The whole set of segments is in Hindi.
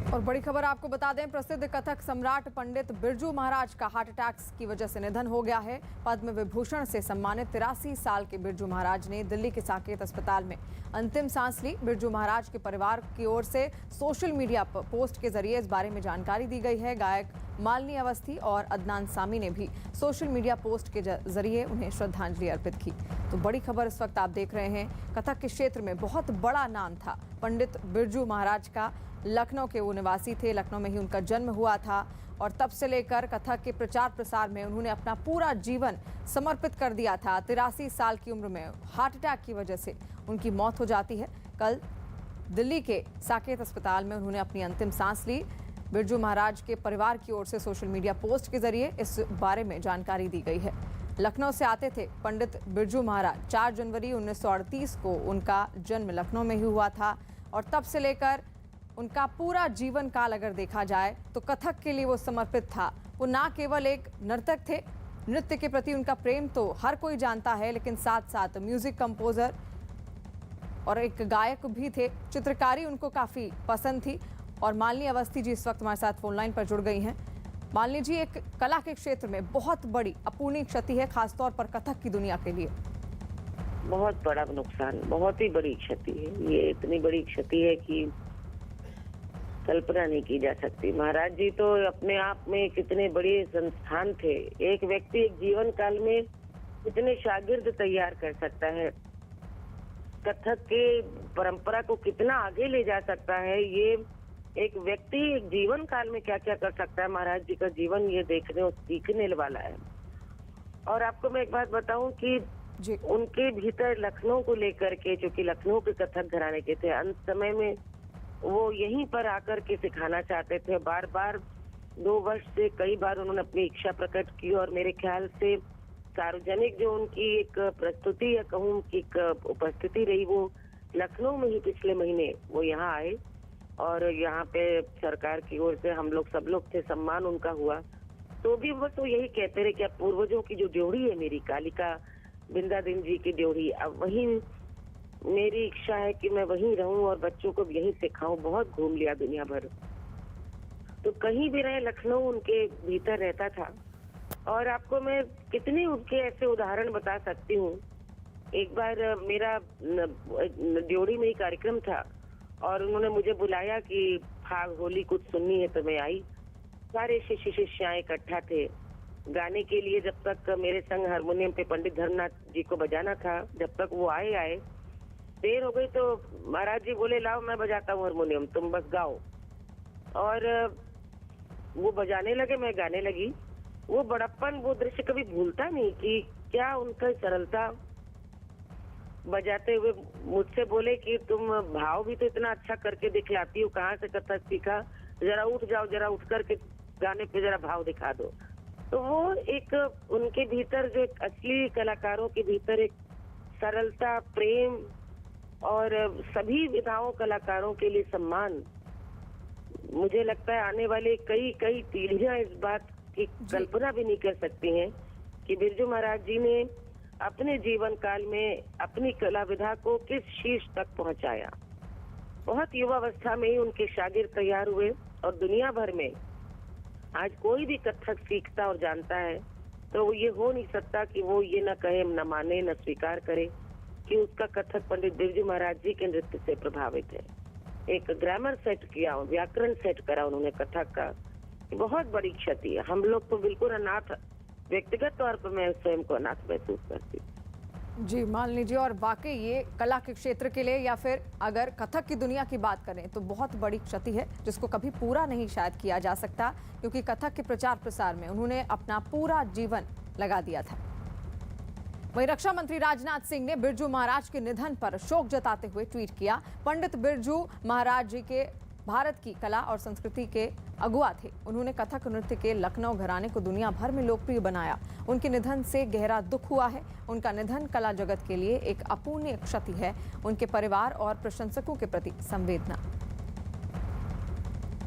और बड़ी खबर आपको बता दें, प्रसिद्ध कथक सम्राट पंडित बिरजू महाराज का हार्ट अटैक की वजह से निधन हो गया है। पद्म विभूषण से सम्मानित 83 साल के बिरजू महाराज ने दिल्ली के साकेत अस्पताल में अंतिम सांस ली। बिरजू महाराज के परिवार की ओर से सोशल मीडिया पोस्ट के जरिए इस बारे में जानकारी दी गई है। गायक मालिनी अवस्थी और अदनान सामी ने भी सोशल मीडिया पोस्ट के जरिए उन्हें श्रद्धांजलि अर्पित की। तो बड़ी खबर इस वक्त आप देख रहे हैं, कथक के क्षेत्र में बहुत बड़ा नाम था पंडित बिरजू महाराज का। लखनऊ के वो निवासी थे, लखनऊ में ही उनका जन्म हुआ था और तब से लेकर कथक के प्रचार प्रसार में उन्होंने अपना पूरा जीवन समर्पित कर दिया था। 83 साल की उम्र में हार्ट अटैक की वजह से उनकी मौत हो जाती है। कल दिल्ली के साकेत अस्पताल में उन्होंने अपनी अंतिम सांस ली। बिरजू महाराज के परिवार की ओर से सोशल मीडिया पोस्ट के जरिए इस बारे में जानकारी दी गई है। लखनऊ से आते थे पंडित बिरजू महाराज। 4 जनवरी 1938 को उनका जन्म लखनऊ में ही हुआ था और तब से लेकर उनका पूरा जीवन काल अगर देखा जाए तो कथक के लिए वो समर्पित था। वो ना केवल एक नर्तक थे, नृत्य के प्रति उनका प्रेम तो हर कोई जानता है, लेकिन साथ साथ म्यूजिक कंपोजर और एक गायक भी थे। चित्रकारी उनको काफ़ी पसंद थी। और मालिनी अवस्थी जी इस वक्त हमारे साथ फोन लाइन पर जुड़ गई हैं। मालिनी जी, एक कला के क्षेत्र में बहुत बड़ी अपूर्णीय क्षति है, खासतौर पर कथक की दुनिया के लिए। बहुत बड़ा नुकसान, बहुत ही बड़ी क्षति है। ये इतनी बड़ी क्षति है कि कल्पना नहीं की जा सकती। महाराज जी तो अपने आप में कितने बड़े संस्थान थे। एक व्यक्ति एक जीवन काल में कितने शागिर्द तैयार कर सकता है, कथक के परंपरा को कितना आगे ले जा सकता है। ये एक व्यक्ति एक जीवन काल में क्या क्या कर सकता है, महाराज जी का जीवन ये देखने और सीखने वाला है। और आपको मैं एक बात बताऊं कि उनके भीतर लखनऊ को लेकर के, जो कि लखनऊ के कथक घराने के थे, अंत समय में वो यहीं पर आकर के सिखाना चाहते थे। बार बार 2 वर्ष से कई बार उन्होंने अपनी इच्छा प्रकट की और मेरे ख्याल से सार्वजनिक जो उनकी एक प्रस्तुति या कहूँ की उपस्थिति रही, वो लखनऊ में ही पिछले महीने वो यहाँ आए और यहाँ पे सरकार की ओर से हम लोग सब लोग थे, सम्मान उनका हुआ। तो भी वो तो यही कहते रहे कि अब पूर्वजों की जो ड्योढ़ी है मेरी, कालिका बिंदादिन जी की ड्योढ़ी, अब वही मेरी इच्छा है कि मैं वहीं रहूं और बच्चों को यहीं सिखाऊं। बहुत घूम लिया दुनिया भर, तो कहीं भी रहे लखनऊ उनके भीतर रहता था। और आपको मैं कितने उनके ऐसे उदाहरण बता सकती हूँ। एक बार मेरा ड्योढ़ी में ही कार्यक्रम था और उन्होंने मुझे बुलाया कि फाग होली कुछ सुननी है, तो मैं आई। सारे शिष्य शिष्याएं इकट्ठा थे गाने के लिए। जब तक मेरे संग हारमोनियम पे पंडित धर्मनाथ जी को बजाना था, जब तक वो आए देर हो गई तो महाराज जी बोले, लाओ मैं बजाता हूँ हारमोनियम, तुम बस गाओ। और वो बजाने लगे, मैं गाने लगी। वो बड़प्पन, वो दृश्य कभी भूलता नहीं कि क्या उनका सरलता। बजाते हुए मुझसे बोले कि तुम भाव भी तो इतना अच्छा करके दिखलाती हो, कहाँ से कथक सीखा, जरा उठ जाओ, जरा उठ करके गाने पे जरा भाव दिखा दो। तो वो एक उनके भीतर जो एक असली कलाकारों के भीतर एक सरलता, प्रेम और सभी विधाओं कलाकारों के लिए सम्मान। मुझे लगता है आने वाले कई पीढ़ियां इस बात की कल्पना भी नहीं कर सकती हैं कि बिरजू महाराज जी ने अपने जीवन काल में अपनी कला विधा को किस शीर्ष तक पहुंचाया। बहुत युवावस्था में ही उनके शागिर्द तैयार हुए और दुनिया भर में आज कोई भी कथक सीखता और जानता है तो ये हो नहीं सकता कि वो ये न कहे, न माने, न स्वीकार करे कि उसका कथक पंडित बिरजू महाराज जी के नृत्य से प्रभावित है। एक ग्रामर सेट किया, व्याकरण सेट करा उन्होंने कथक का। बहुत बड़ी क्षति है। हम लोग तो बिल्कुल अनाथ, व्यक्तिगत तौर पर मैं स्वयं को अनाथ महसूस करती हूँ। जी मालिनी जी, और वाकई ये कला के क्षेत्र के लिए या फिर अगर कथक की दुनिया की बात करें तो बहुत बड़ी क्षति है, जिसको कभी पूरा नहीं शायद किया जा सकता, क्योंकि कथक के प्रचार प्रसार में उन्होंने अपना पूरा जीवन लगा दिया था। वहीं रक्षा मंत्री राजनाथ सिंह ने बिरजू महाराज के निधन पर शोक जताते हुए ट्वीट किया। पंडित बिरजू महाराज जी के भारत की कला और संस्कृति के अगुआ थे। उन्होंने कथक नृत्य के लखनऊ घराने को दुनिया भर में लोकप्रिय बनाया। उनके निधन से गहरा दुख हुआ है। उनका निधन कला जगत के लिए एक अपूर्णीय क्षति है। उनके परिवार और प्रशंसकों के प्रति संवेदना।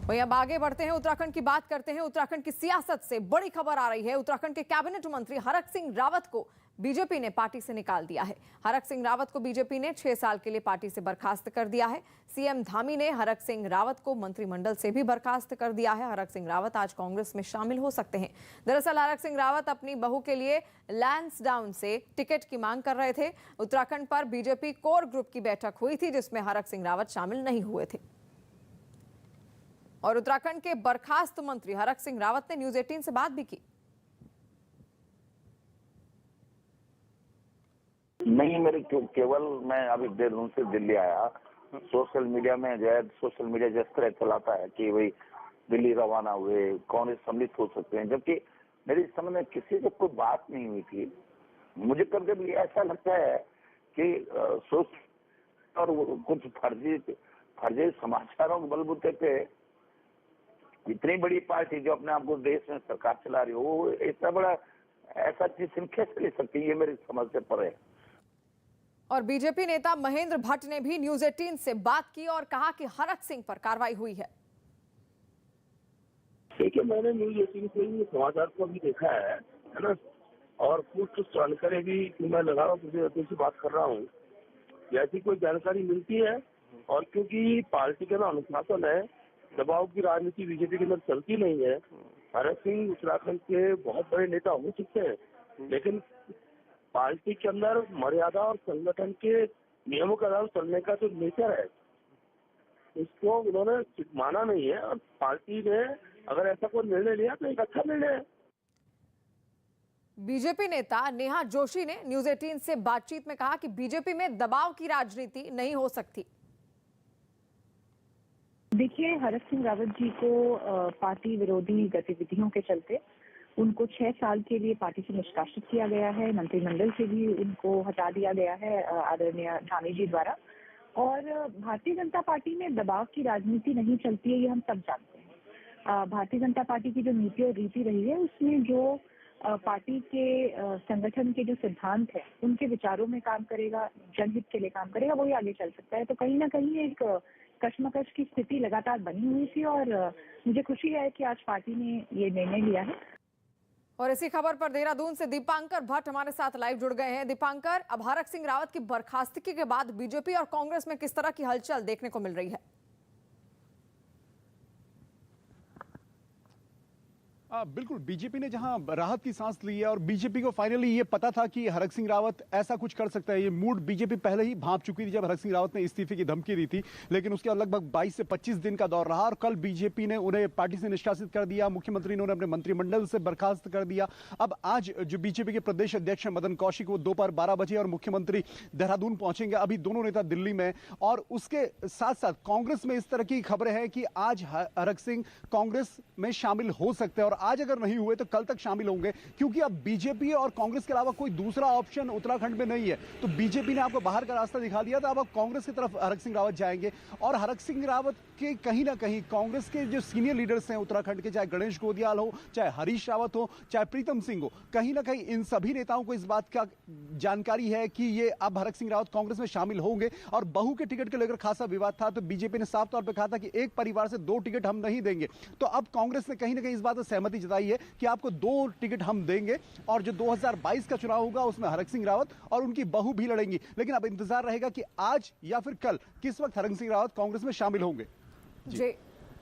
वहीं अब आगे बढ़ते हैं, उत्तराखंड की बात करते हैं। उत्तराखंड की सियासत से बड़ी खबर आ रही है। उत्तराखंड के कैबिनेट मंत्री हरक सिंह रावत को बीजेपी ने पार्टी से निकाल दिया है। हरक सिंह रावत को बीजेपी ने 6 साल के लिए पार्टी से बर्खास्त कर दिया है। सीएम धामी ने हरक सिंह रावत को मंत्रिमंडल से भी बर्खास्त कर दिया है। हरक सिंह रावत आज कांग्रेस में शामिल हो सकते हैं। दरअसल हरक सिंह रावत अपनी बहू के लिए लैंसडाउन से टिकट की मांग कर रहे थे। उत्तराखंड पर बीजेपी कोर ग्रुप की बैठक हुई थी, जिसमें हरक सिंह रावत शामिल नहीं हुए थे। और उत्तराखंड के बर्खास्त मंत्री हरक सिंह रावत ने न्यूज 18 से बात भी की। नहीं, मेरे केवल मैं अभी देहरादून से दिल्ली आया। सोशल मीडिया में जो है, सोशल मीडिया जिस तरह चलाता है कि भाई दिल्ली रवाना हुए, कौन सम्मिलित हो सकते हैं, जबकि मेरी समझ में किसी से कोई बात नहीं हुई थी। मुझे कभी कभी ऐसा लगता है कि सोच और कुछ फर्जी समाचारों के बलबूते पे इतनी बड़ी पार्टी जो अपने आप को देश में सरकार चला रही हो, वो इतना बड़ा ऐसा चीज कैसे ले सकती है, ये मेरी समझ से परे है। और बीजेपी नेता महेंद्र भट्ट ने भी न्यूज 18 से बात की और कहा कि हरक सिंह पर कार्रवाई हुई है। देखिए, मैंने न्यूज 18 से समाचार को भी देखा है ना, और कुछ जानकारी भी मैं लगा रहा हूँ, से बात कर रहा हूँ। जैसी कोई जानकारी मिलती है, और क्योंकि पार्टी का ना अनुशासन है, दबाव की राजनीति बीजेपी के अंदर चलती नहीं है। हरक सिंह उत्तराखंड के बहुत बड़े नेता हो सकते हैं, लेकिन पार्टी के अंदर मर्यादा और संगठन के नियमों के आधार चलने का जो नेचर है, उसको उन्होंने माना नहीं है। और पार्टी ने अगर ऐसा कोई निर्णय लिया तो एक अच्छा निर्णय है। बीजेपी नेता नेहा जोशी ने न्यूज 18 से बातचीत में कहा कि बीजेपी में दबाव की राजनीति नहीं हो सकती। देखिए, हरक सिंह रावत जी को पार्टी विरोधी गतिविधियों के चलते उनको 6 साल के लिए पार्टी से निष्कासित किया गया है। मंत्रिमंडल से भी उनको हटा दिया गया है आदरणीय धामी जी द्वारा। और भारतीय जनता पार्टी में दबाव की राजनीति नहीं चलती है, ये हम सब जानते हैं। भारतीय जनता पार्टी की जो नीति और रीति रही है, उसमें जो पार्टी के संगठन के जो सिद्धांत है, उनके विचारों में काम करेगा, जनहित के लिए काम करेगा, वही आगे चल सकता है। तो कहीं ना कहीं एक कश्मकश की स्थिति लगातार बनी हुई थी, और मुझे खुशी है कि आज पार्टी ने ये निर्णय लिया है। और इसी खबर पर देहरादून से दीपांकर भट्ट हमारे साथ लाइव जुड़ गए हैं। दीपांकर, अब हरक सिंह रावत की बर्खास्तगी के बाद बीजेपी और कांग्रेस में किस तरह की हलचल देखने को मिल रही है? बिल्कुल, बीजेपी ने जहां राहत की सांस ली है, और बीजेपी को फाइनली ये पता था कि हरक सिंह रावत ऐसा कुछ कर सकता है। ये मूड बीजेपी पहले ही भांप चुकी थी जब हरक सिंह रावत ने इस्तीफे की धमकी दी थी, लेकिन उसके लगभग 22 से 25 दिन का दौर रहा और कल बीजेपी ने उन्हें पार्टी से निष्कासित कर दिया। मुख्यमंत्री ने उन्हें अपने मंत्रिमंडल से बर्खास्त कर दिया। अब आज जो बीजेपी के प्रदेश अध्यक्ष मदन कौशिक, वो दोपहर 12 बजे और मुख्यमंत्री देहरादून पहुंचेंगे। अभी दोनों नेता दिल्ली में, और उसके साथ साथ कांग्रेस में इस तरह की खबरें हैं कि आज हरक सिंह कांग्रेस में शामिल हो सकते हैं, और आज अगर नहीं हुए तो कल तक शामिल होंगे, क्योंकि अब बीजेपी और कांग्रेस के अलावा कोई दूसरा ऑप्शन उत्तराखंड में नहीं है। तो बीजेपी ने आपको बाहर का रास्ता दिखा दिया था, अब कांग्रेस की तरफ हरक सिंह रावत जाएंगे। और हरक सिंह रावत के कहीं ना कहीं कांग्रेस के जो सीनियर लीडर्स हैं उत्तराखंड के, चाहे गणेश गोदियाल हो, चाहे हरीश रावत हो, चाहे प्रीतम सिंह हो, कहीं ना कहीं इन सभी नेताओं को इस बात का जानकारी है कि ये अब हरक सिंह रावत कांग्रेस में शामिल होंगे। और बहू के टिकट को लेकर खासा विवाद था, तो बीजेपी ने साफ तौर पर कहा था कि एक परिवार से 2 टिकट हम नहीं देंगे। तो अब कांग्रेस ने कहीं ना कहीं इस बात से सहमति जताई है कि आपको 2 टिकट हम देंगे, और जो 2022 का चुनाव होगा उसमें हरक सिंह रावत और उनकी बहू भी लड़ेंगी। लेकिन अब इंतजार रहेगा कि आज या फिर कल किस वक्त हरक सिंह रावत कांग्रेस में शामिल होंगे। जी,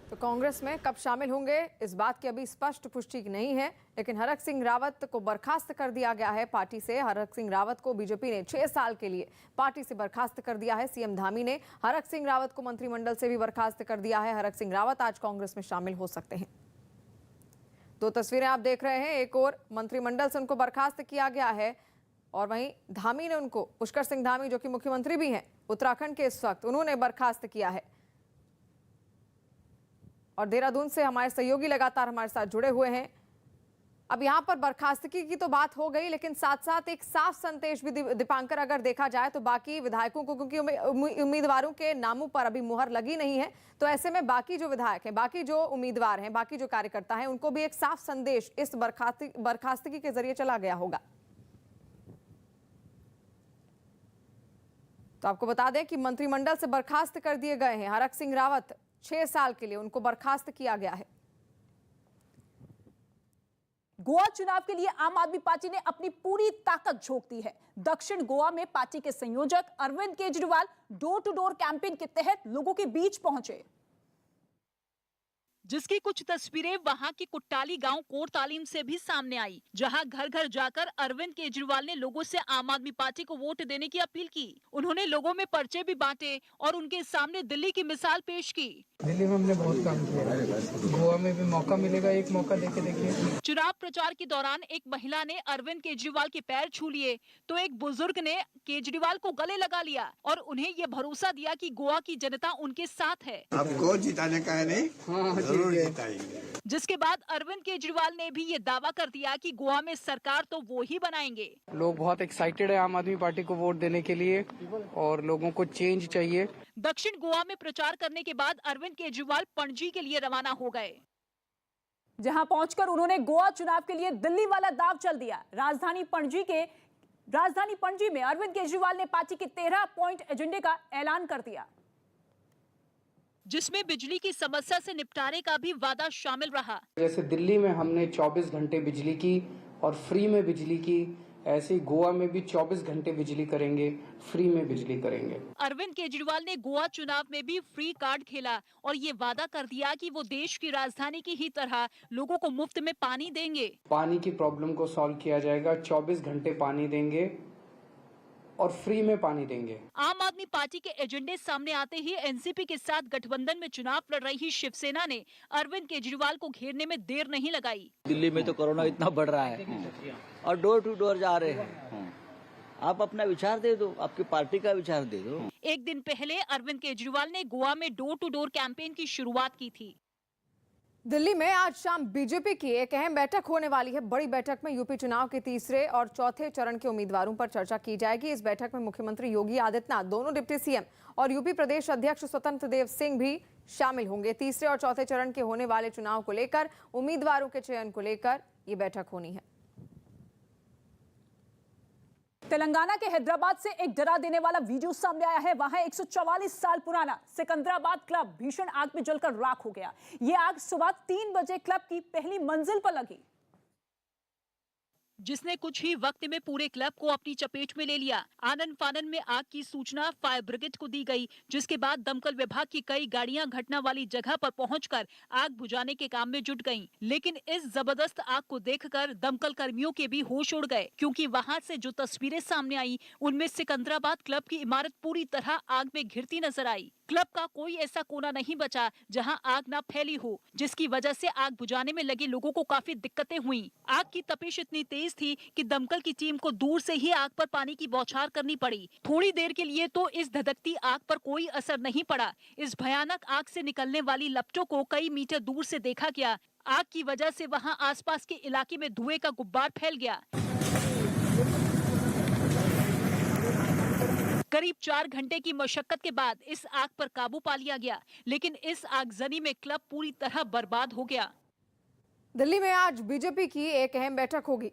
तो कांग्रेस में कब शामिल होंगे इस बात की अभी स्पष्ट पुष्टि नहीं है, लेकिन हरक सिंह रावत को बर्खास्त कर दिया गया है पार्टी से। हरक सिंह रावत को बीजेपी ने 6 साल के लिए पार्टी से बर्खास्त कर दिया है। सीएम धामी ने हरक सिंह रावत को मंत्रिमंडल से भी बर्खास्त कर दिया है। हरक सिंह रावत आज कांग्रेस में शामिल हो सकते हैं। 2 तस्वीरें आप देख रहे हैं, एक और मंत्रिमंडल से उनको बर्खास्त किया गया है, और वहीं धामी ने उनको, पुष्कर सिंह धामी जो कि मुख्यमंत्री भी हैं उत्तराखंड के इस वक्त, उन्होंने बर्खास्त किया है। और देहरादून से हमारे सहयोगी लगातार हमारे साथ जुड़े हुए हैं। अब यहाँ पर बर्खास्तगी की तो बात हो गई, लेकिन साथ साथ एक साफ संदेश भी दीपांकर अगर देखा जाए तो बाकी विधायकों को, क्योंकि उम्मीदवारों के नामों पर अभी मुहर लगी नहीं है, तो ऐसे में बाकी जो विधायक हैं, बाकी जो उम्मीदवार हैं, बाकी जो कार्यकर्ता हैं, उनको भी एक साफ संदेश इस बर्खास्तगी के जरिए चला गया होगा। तो आपको बता दें कि मंत्रिमंडल से बर्खास्त कर दिए गए हैं हरक सिंह रावत, 6 साल के लिए उनको बर्खास्त किया गया है। गोवा चुनाव के लिए आम आदमी पार्टी ने अपनी पूरी ताकत झोंक दी है। दक्षिण गोवा में पार्टी के संयोजक Arvind Kejriwal door to door campaign के तहत लोगों के बीच पहुंचे, जिसकी कुछ तस्वीरें वहां की कुट्टाली गांव कोट तालीम से भी सामने आई, जहां घर घर जाकर अरविंद केजरीवाल ने लोगों से आम आदमी पार्टी को वोट देने की अपील की। उन्होंने लोगों में पर्चे भी बांटे और उनके सामने दिल्ली की मिसाल पेश की। दिल्ली में हमने बहुत काम किया है, गोवा में भी मौका मिलेगा, एक मौका देके देखिए। चुनाव प्रचार के दौरान एक महिला ने अरविंद केजरीवाल के पैर छू लिए तो एक बुजुर्ग ने केजरीवाल को गले लगा लिया और उन्हें ये भरोसा दिया कि गोवा की जनता उनके साथ है। आपको जिताने का है नहीं? हाँ, जरूर जिताएंगे। जिसके बाद अरविंद केजरीवाल ने भी ये दावा कर दिया कि गोवा में सरकार तो वो ही बनाएंगे। लोग बहुत एक्साइटेड है आम आदमी पार्टी को वोट देने के लिए और लोगों को चेंज चाहिए। दक्षिण गोवा में प्रचार करने के बाद अरविंद केजरीवाल पणजी के लिए रवाना हो गए, जहां पहुंचकर उन्होंने गोवा चुनाव के लिए दिल्ली वाला दाव चल दिया। राजधानी पणजी में अरविंद केजरीवाल ने पार्टी के 13 पॉइंट एजेंडे का ऐलान कर दिया, जिसमें बिजली की समस्या से निपटारे का भी वादा शामिल रहा। जैसे दिल्ली में हमने 24 घंटे बिजली की और फ्री में बिजली की, ऐसे ही गोवा में भी 24 घंटे बिजली करेंगे, फ्री में बिजली करेंगे। अरविंद केजरीवाल ने गोवा चुनाव में भी फ्री कार्ड खेला और ये वादा कर दिया कि वो देश की राजधानी की ही तरह लोगों को मुफ्त में पानी देंगे। पानी की प्रॉब्लम को सॉल्व किया जाएगा, 24 घंटे पानी देंगे और फ्री में पानी देंगे। आम आदमी पार्टी के एजेंडे सामने आते ही एनसीपी के साथ गठबंधन में चुनाव लड़ रही शिवसेना ने अरविंद केजरीवाल को घेरने में देर नहीं लगाई। दिल्ली में तो कोरोना इतना बढ़ रहा है और डोर टू डोर जा रहे हैं, आप अपना विचार दे दो, आपकी पार्टी का विचार दे दो। एक दिन पहले अरविंद केजरीवाल ने गोवा में डोर टू डोर कैंपेन की शुरुआत की थी। दिल्ली में आज शाम बीजेपी की एक अहम बैठक होने वाली है। बड़ी बैठक में यूपी चुनाव के तीसरे और चौथे चरण के उम्मीदवारों पर चर्चा की जाएगी। इस बैठक में मुख्यमंत्री योगी आदित्यनाथ, दोनों डिप्टी सीएम और यूपी प्रदेश अध्यक्ष स्वतंत्र देव सिंह भी शामिल होंगे। तीसरे और चौथे चरण के होने वाले चुनाव को लेकर उम्मीदवारों के चयन को लेकर ये बैठक होनी है। तेलंगाना के हैदराबाद से एक डरा देने वाला वीडियो सामने आया है। वहां 144 साल पुराना सिकंदराबाद क्लब भीषण आग में जलकर राख हो गया। ये आग सुबह 3 बजे क्लब की पहली मंजिल पर लगी, जिसने कुछ ही वक्त में पूरे क्लब को अपनी चपेट में ले लिया। आनन फानन में आग की सूचना फायर ब्रिगेड को दी गई, जिसके बाद दमकल विभाग की कई गाड़ियां घटना वाली जगह पर पहुंचकर आग बुझाने के काम में जुट गईं। लेकिन इस जबरदस्त आग को देखकर दमकल कर्मियों के भी होश उड़ गए, क्योंकि वहां से जो तस्वीरें सामने आई उनमें सिकंदराबाद क्लब की इमारत पूरी तरह आग में घिरती नजर आई। क्लब का कोई ऐसा कोना नहीं बचा जहां आग न फैली हो, जिसकी वजह से आग बुझाने में लगे लोगों को काफी दिक्कतें हुई। आग की तपिश इतनी तेज थी कि दमकल की टीम को दूर से ही आग पर पानी की बौछार करनी पड़ी। थोड़ी देर के लिए तो इस धधकती आग पर कोई असर नहीं पड़ा। इस भयानक आग से निकलने वाली लपटों को कई मीटर दूर से देखा गया। आग की वजह से वहां आसपास के इलाके में धुएं का गुब्बार फैल गया। करीब 4 घंटे की मशक्कत के बाद इस आग पर काबू पा लिया गया, लेकिन इस आगजनी में क्लब पूरी तरह बर्बाद हो गया। दिल्ली में आज बीजेपी की एक अहम बैठक होगी।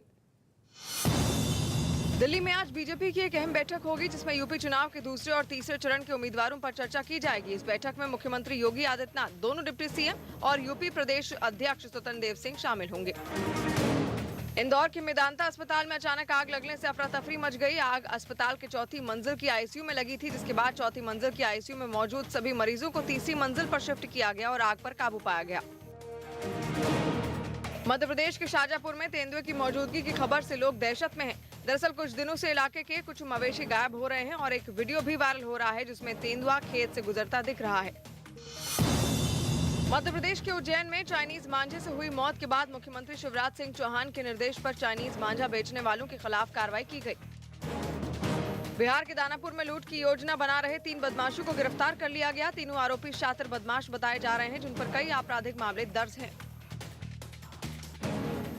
दिल्ली में आज बीजेपी की एक अहम बैठक होगी, जिसमें यूपी चुनाव के दूसरे और तीसरे चरण के उम्मीदवारों पर चर्चा की जाएगी। इस बैठक में मुख्यमंत्री योगी आदित्यनाथ, दोनों डिप्टी सीएम और यूपी प्रदेश अध्यक्ष स्वतंत्र देव सिंह शामिल होंगे। इंदौर के मेदांता अस्पताल में अचानक आग लगने से अफरा तफरी मच गई। आग अस्पताल के चौथी मंजिल की आईसीयू में लगी थी, जिसके बाद चौथी मंजिल की आईसीयू में मौजूद सभी मरीजों को तीसरी मंजिल पर शिफ्ट किया गया और आग पर काबू पाया गया। मध्य प्रदेश के शाजापुर में तेंदुए की मौजूदगी की खबर से लोग दहशत में हैं। दरअसल कुछ दिनों से इलाके के कुछ मवेशी गायब हो रहे हैं और एक वीडियो भी वायरल हो रहा है, जिसमें तेंदुआ खेत से गुजरता दिख रहा है। मध्य प्रदेश के उज्जैन में चाइनीज मांझे से हुई मौत के बाद मुख्यमंत्री शिवराज सिंह चौहान के निर्देश पर चाइनीज मांझा बेचने वालों के खिलाफ कार्रवाई की गई। बिहार के दानापुर में लूट की योजना बना रहे 3 बदमाशों को गिरफ्तार कर लिया गया। तीनों आरोपी शातिर बदमाश बताए जा रहे हैं, जिन पर कई आपराधिक मामले दर्ज हैं।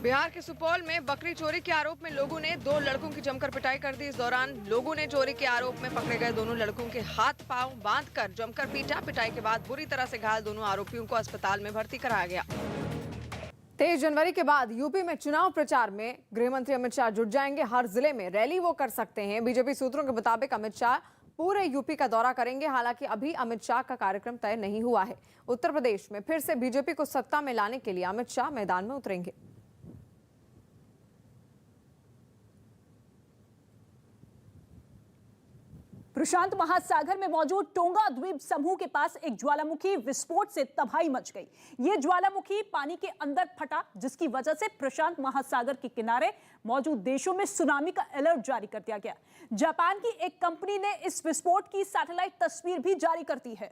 बिहार के सुपौल में बकरी चोरी के आरोप में लोगों ने 2 लड़कों की जमकर पिटाई कर दी। इस दौरान लोगों ने चोरी के आरोप में पकड़े गए दोनों लड़कों के हाथ पांव बांधकर जमकर पीटा। पिटाई के बाद बुरी तरह से घायल दोनों आरोपियों को अस्पताल में भर्ती कराया गया। 23 जनवरी के बाद यूपी में चुनाव प्रचार में गृह मंत्री अमित शाह जुट जाएंगे। हर जिले में रैली वो कर सकते हैं। बीजेपी सूत्रों के मुताबिक अमित शाह पूरे यूपी का दौरा करेंगे। हालांकि अभी अमित शाह का कार्यक्रम तय नहीं हुआ है। उत्तर प्रदेश में फिर से बीजेपी को सत्ता में लाने के लिए अमित शाह मैदान में उतरेंगे। प्रशांत महासागर में मौजूद टोंगा द्वीप समूह के पास एक ज्वालामुखी विस्फोट से तबाही मच गई। ये ज्वालामुखी पानी के अंदर फटा, जिसकी वजह से प्रशांत महासागर के किनारे मौजूद देशों में सुनामी का अलर्ट जारी कर दिया गया। जापान की एक कंपनी ने इस विस्फोट की सैटेलाइट तस्वीर भी जारी कर दी है,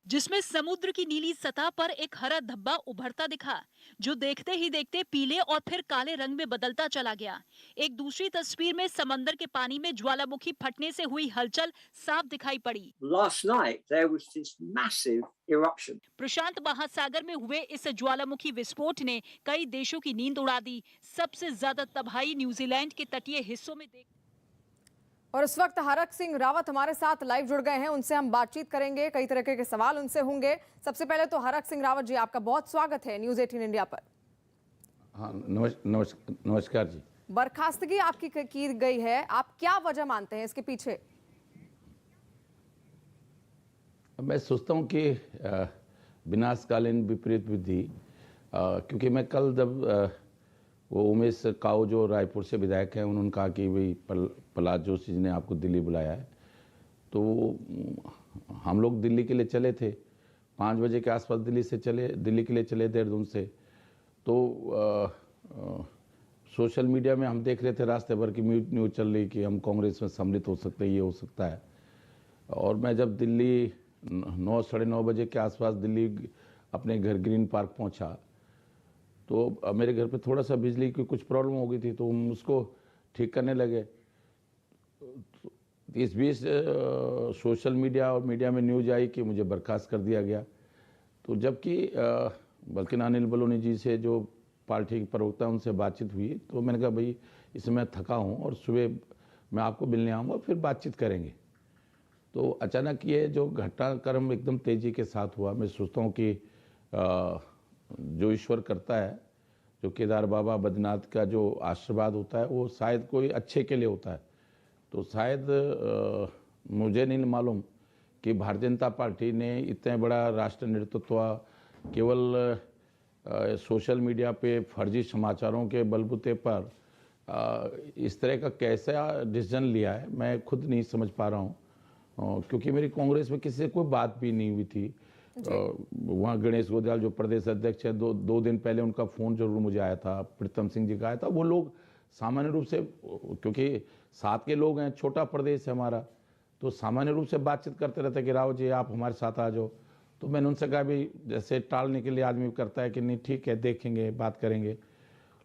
जिसमें समुद्र की नीली सतह पर एक हरा धब्बा उभरता दिखा, जो देखते ही देखते पीले और फिर काले रंग में बदलता चला गया। एक दूसरी तस्वीर में समंदर के पानी में ज्वालामुखी फटने से हुई हलचल साफ दिखाई पड़ी। Last night there was this massive eruption. प्रशांत महासागर में हुए इस ज्वालामुखी विस्फोट ने कई देशों की नींद उड़ा दी। सबसे ज्यादा तबाही न्यूजीलैंड के तटीय हिस्सों में और इस वक्त हरक सिंह रावत हमारे साथ लाइव जुड़ गए हैं। उनसे हम बातचीत करेंगे, कई तरह के सवाल उनसे होंगे। सबसे पहले तो हरक सिंह रावत जी, आपका बहुत स्वागत है न्यूज़ 18 इंडिया पर। हाँ, नमस्कार जी। बर्खास्तगी आपकी की गई है, आप क्या वजह मानते हैं इसके पीछे? मैं सोचता हूँ कि विनाशकालीन विपरीत बुद्धि, क्योंकि मैं कल जब वो उमेश काऊ जो रायपुर से विधायक हैं, उन्होंने कहा कि भाई प्रहलाद जोशी जी ने आपको दिल्ली बुलाया है, तो हम लोग दिल्ली के लिए चले थे। 5 बजे के आसपास दिल्ली के लिए चले देहरादून से। तो सोशल मीडिया में हम देख रहे थे रास्ते भर की न्यूज़ चल रही कि हम कांग्रेस में सम्मिलित हो सकते हैं, ये हो सकता है। और मैं जब दिल्ली 9 साढ़े 9 बजे के आसपास दिल्ली अपने घर ग्रीन पार्क पहुंचा, तो मेरे घर पे थोड़ा सा बिजली की कुछ प्रॉब्लम हो गई थी, तो हम उसको ठीक करने लगे। इस बीच सोशल मीडिया और मीडिया में न्यूज़ आई कि मुझे बर्खास्त कर दिया गया। तो जबकि बल्कि अनिल बलूनी जी से जो पार्टी के प्रवक्ता उनसे बातचीत हुई, तो मैंने कहा भाई इसमें मैं थका हूँ और सुबह मैं आपको मिलने आऊँगा, फिर बातचीत करेंगे। तो अचानक ये जो घटनाक्रम एकदम तेज़ी के साथ हुआ। मैं सोचता हूँ कि जो ईश्वर करता है, जो केदार बाबा बद्रीनाथ का जो आशीर्वाद होता है, वो शायद कोई अच्छे के लिए होता है। तो शायद मुझे नहीं मालूम कि भारतीय जनता पार्टी ने इतने बड़ा राष्ट्र नेतृत्व केवल सोशल मीडिया पे फर्जी समाचारों के बलबूते पर इस तरह का कैसा डिसीजन लिया है, मैं खुद नहीं समझ पा रहा हूँ। क्योंकि मेरी कांग्रेस में किसी से कोई बात भी नहीं हुई थी। वहाँ गणेश गोदयाल जो प्रदेश अध्यक्ष है, दो दिन पहले उनका फ़ोन जरूर मुझे आया था, प्रीतम सिंह जी का आया था। वो लोग सामान्य रूप से, क्योंकि साथ के लोग हैं, छोटा प्रदेश है हमारा, तो सामान्य रूप से बातचीत करते रहते कि राव जी आप हमारे साथ आ जाओ। तो मैंने उनसे कहा भाई, जैसे टालने के लिए आदमी करता है कि नहीं ठीक है देखेंगे बात करेंगे,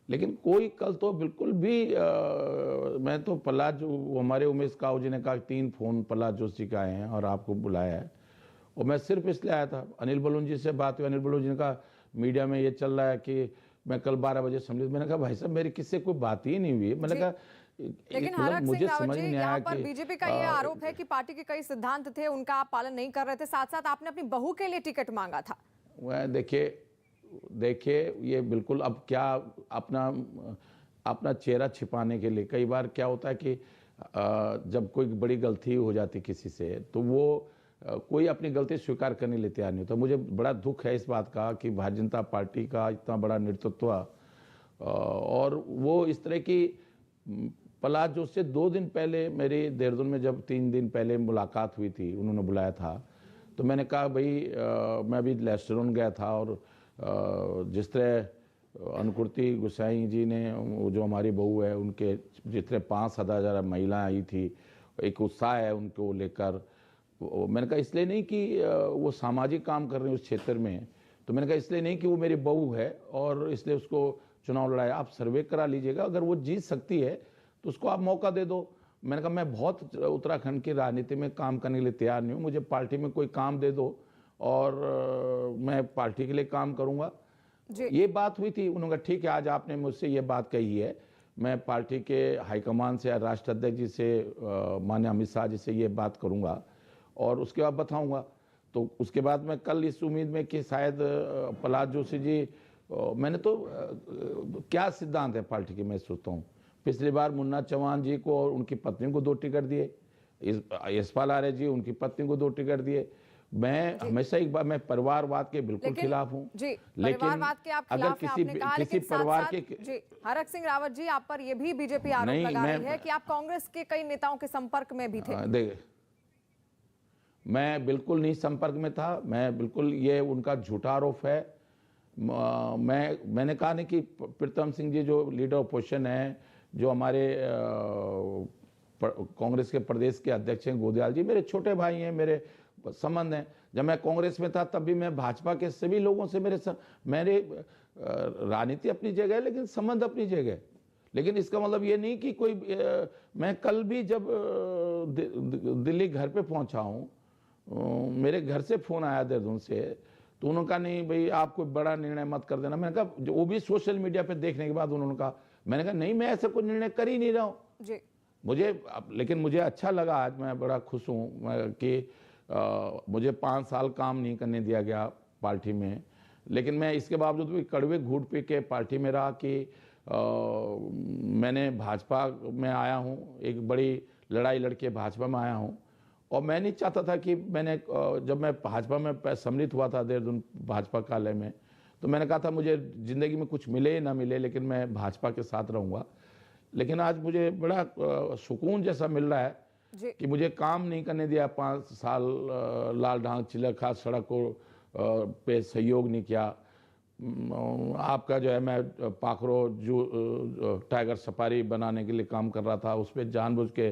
लेकिन कोई कल तो बिल्कुल भी मैं तो प्रहलाद जो हमारे उमेश काऊ जी ने कहा 3 फ़ोन प्रहलाद जोशी का आए हैं और आपको बुलाया है, और मैं सिर्फ इसलिए आया था। अनिल बलून जी से बात हुई, अनिल बलून जी ने कहा मीडिया में ये चल रहा है कि मैं कल 12 बजे सम्मिलित। मैंने कहा भाई साहब मेरी किससे कोई बात ही नहीं हुई। मैंने कहा लेकिन हरक सिंह रावत जी, यहाँ पर बीजेपी का ये आरोप है कि पार्टी के कई सिद्धांत थे, उनका आप पालन नहीं कर रहे थे। साथ साथ आपने अपनी बहू के लिए टिकट मांगा था। वह देखिए ये बिल्कुल अब क्या अपना चेहरा छिपाने के लिए, कई बार क्या होता है कि जब कोई बड़ी गलती हो जाती किसी से, तो वो कोई अपनी गलती स्वीकार करने लिए तैयार नहीं होता। मुझे बड़ा दुख है इस बात का कि भारतीय जनता पार्टी का इतना बड़ा नेतृत्व और वो इस तरह की प्रहलाद जोशी से 2 दिन पहले मेरी देहरादून में जब 3 दिन पहले मुलाकात हुई थी, उन्होंने बुलाया था, तो मैंने कहा भाई मैं अभी लेस्टरोन गया था और जिस तरह अनुकृति गोसाई जी ने, जो हमारी बहू है, उनके जिस तरह 5,000 महिलाएं आई थी, एक उत्साह है उनको लेकर। मैंने कहा इसलिए नहीं कि वो सामाजिक काम कर रहे हैं उस क्षेत्र में, तो मैंने कहा इसलिए नहीं कि वो मेरी बहू है और इसलिए उसको चुनाव लड़ाया। आप सर्वे करा लीजिएगा, अगर वो जीत सकती है तो उसको आप मौका दे दो। मैंने कहा मैं बहुत उत्तराखंड की राजनीति में काम करने के लिए तैयार नहीं हूँ, मुझे पार्टी में कोई काम दे दो और मैं पार्टी के लिए काम करूँगा। ये बात हुई थी। उन्होंने कहा ठीक है, आज आपने मुझसे ये बात कही है, मैं पार्टी के हाईकमान से, राष्ट्र अध्यक्ष जी से, माननीय अमित शाह जी से ये बात करूँगा और उसके बाद बताऊँगा। तो उसके बाद मैं कल इस उम्मीद में कि शायद प्रहलाद जोशी जी, मैंने तो क्या सिद्धांत है पार्टी के, मैं सोचता हूँ पिछली बार मुन्ना चौहान जी को और उनकी पत्नी को 2 टिकट दिए, यशपाल आर्य जी, उनकी पत्नी को 2 टिकट दिए। मैं हमेशा एक बार, मैं परिवारवाद के बिल्कुल खिलाफ हूँ। जी, लेकिन परिवारवाद के आप अगर खिलाफ हैं, आपने कहा, किसी लेकिन परिवार साथ-साथ, के जी, हरक सिंह रावत जी, आप पर ये भी बीजेपी आरोप नहीं, लगा रही है कि आप कांग्रेस के कई नेताओं के संपर्क में भी थे। देख, मैं बिल्कुल नहीं संपर्क में था, मैं बिल्कुल, ये उनका झूठा आरोप है। मैंने कहा नहीं कि प्रीतम सिंह जी जो लीडर ऑपोजिशन है, जो हमारे कांग्रेस के प्रदेश के अध्यक्ष हैं गोदयाल जी, मेरे छोटे भाई हैं, मेरे संबंध हैं। जब मैं कांग्रेस में था तब भी मैं भाजपा के सभी लोगों से मेरे राजनीति अपनी जगह है, लेकिन संबंध अपनी जगह है। लेकिन इसका मतलब ये नहीं कि कोई मैं कल भी जब दिल्ली घर पे पहुंचा हूँ, मेरे घर से फोन आया देहरादून से, तो उन्होंने कहा नहीं भाई आप कोई बड़ा निर्णय मत कर देना। मैंने कहा, वो भी सोशल मीडिया पे देखने के बाद उन्होंने कहा, मैंने कहा नहीं मैं ऐसा कोई निर्णय कर ही नहीं रहा हूँ जी। लेकिन मुझे अच्छा लगा, आज मैं बड़ा खुश हूँ कि मुझे 5 साल काम नहीं करने दिया गया पार्टी में, लेकिन मैं इसके बावजूद भी कड़वे घूट पी के पार्टी में रहा कि मैंने भाजपा में आया हूँ, एक बड़ी लड़ाई लड़के भाजपा में आया हूँ। और मैं नहीं चाहता था कि जब मैं भाजपा में सम्मिलित हुआ था देहरादून भाजपा कार्यालय में, तो मैंने कहा था मुझे ज़िंदगी में कुछ मिले ना मिले, लेकिन मैं भाजपा के साथ रहूँगा। लेकिन आज मुझे बड़ा सुकून जैसा मिल रहा है कि मुझे काम नहीं करने दिया 5 साल, लाल ढांग चिलखा सड़क को पे सहयोग नहीं किया। आपका जो है, मैं पाखरो जो टाइगर सफारी बनाने के लिए काम कर रहा था, उस पर जानबूझ के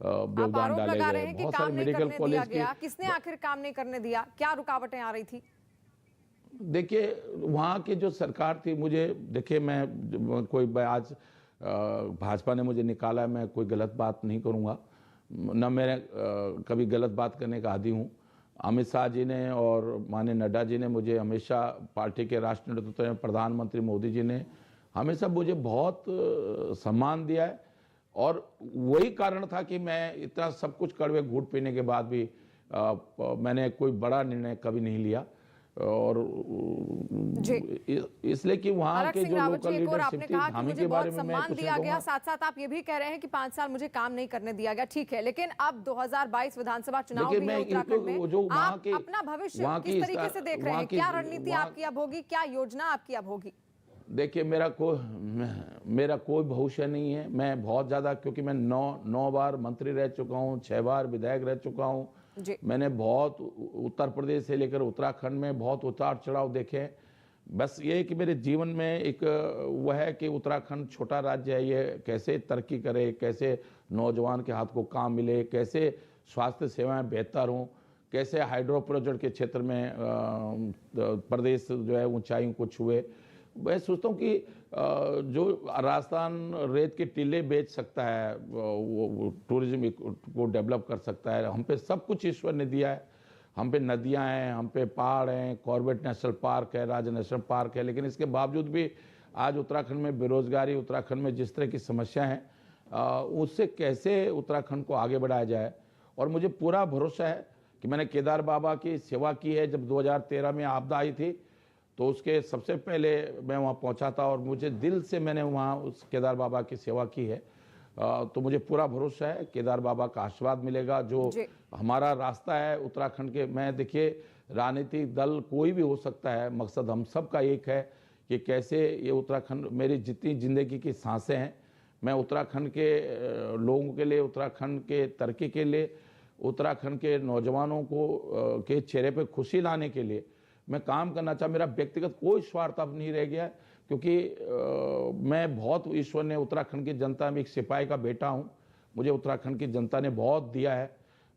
योगदान डाले गए। बहुत सारे मेडिकल कॉलेज के, किसने आखिर काम नहीं करने दिया, क्या रुकावटें आ रही थी? देखिए, वहाँ की जो सरकार थी, मुझे देखिए, मैं कोई आज भाजपा ने मुझे निकाला है, मैं कोई गलत बात नहीं करूँगा, न मैं कभी गलत बात करने का आदी हूँ। अमित शाह जी ने और माननीय नड्डा जी ने मुझे हमेशा, पार्टी के राष्ट्रीय नेतृत्व में प्रधानमंत्री मोदी जी ने हमेशा मुझे बहुत सम्मान दिया है। और वही कारण था कि मैं इतना सब कुछ कड़वे घूंट पीने के बाद भी मैंने कोई बड़ा निर्णय कभी नहीं लिया। और इसलिए कि वहाँ के जो लोकल लीडरशिप थी, धामी के बारे में मैं कुछ दिया गया। साथ साथ आप ये भी कह रहे हैं कि 5 साल मुझे काम नहीं करने दिया गया, ठीक है, लेकिन अब 2022 विधानसभा चुनाव भी है उत्तराखंड में, आप अपना भविष्य किस तरीके से देख रहे हैं? क्या रणनीति आपकी अब होगी, क्या योजना आपकी अब होगी? देखिए, मेरा कोई भविष्य नहीं है। मैं बहुत ज़्यादा, क्योंकि मैं 9 बार मंत्री रह चुका हूँ, 6 बार विधायक रह चुका हूँ। मैंने बहुत उत्तर प्रदेश से लेकर उत्तराखंड में बहुत उतार चढ़ाव देखे। बस ये है कि मेरे जीवन में एक वह है कि उत्तराखंड छोटा राज्य है, ये कैसे तरक्की करे, कैसे नौजवान के हाथ को काम मिले, कैसे स्वास्थ्य सेवाएं बेहतर हों, कैसे हाइड्रो प्रोजेक्ट के क्षेत्र में प्रदेश जो है ऊंचाइयों को छुए। मैं सोचता हूँ कि जो राजस्थान रेत के टीले बेच सकता है, वो टूरिज्म को डेवलप कर सकता है। हम पे सब कुछ ईश्वर ने दिया है, हम पे नदियाँ हैं, हम पे पहाड़ हैं, कॉर्बेट नेशनल पार्क है, राजा नेशनल पार्क है, लेकिन इसके बावजूद भी आज उत्तराखंड में बेरोजगारी, उत्तराखंड में जिस तरह की समस्या है, उससे कैसे उत्तराखंड को आगे बढ़ाया जाए। और मुझे पूरा भरोसा है कि मैंने केदार बाबा की सेवा की है। जब 2013 में आपदा आई थी, तो उसके सबसे पहले मैं वहाँ पहुँचा था और मुझे दिल से मैंने वहाँ उस केदार बाबा की सेवा की है। तो मुझे पूरा भरोसा है केदार बाबा का आशीर्वाद मिलेगा। जो हमारा रास्ता है उत्तराखंड के, मैं देखिए, राजनीतिक दल कोई भी हो सकता है, मकसद हम सब का एक है कि कैसे ये उत्तराखंड, मेरी जितनी ज़िंदगी की सांसें हैं, मैं उत्तराखंड के लोगों के लिए, उत्तराखंड के तरक्की के लिए, उत्तराखंड के नौजवानों को के चेहरे पे खुशी लाने के लिए मैं काम करना चाहता। मेरा व्यक्तिगत कोई स्वार्थ अब नहीं रह गया, क्योंकि मैं बहुत, ईश्वर ने उत्तराखंड की जनता में, एक सिपाही का बेटा हूं, मुझे उत्तराखंड की जनता ने बहुत दिया है।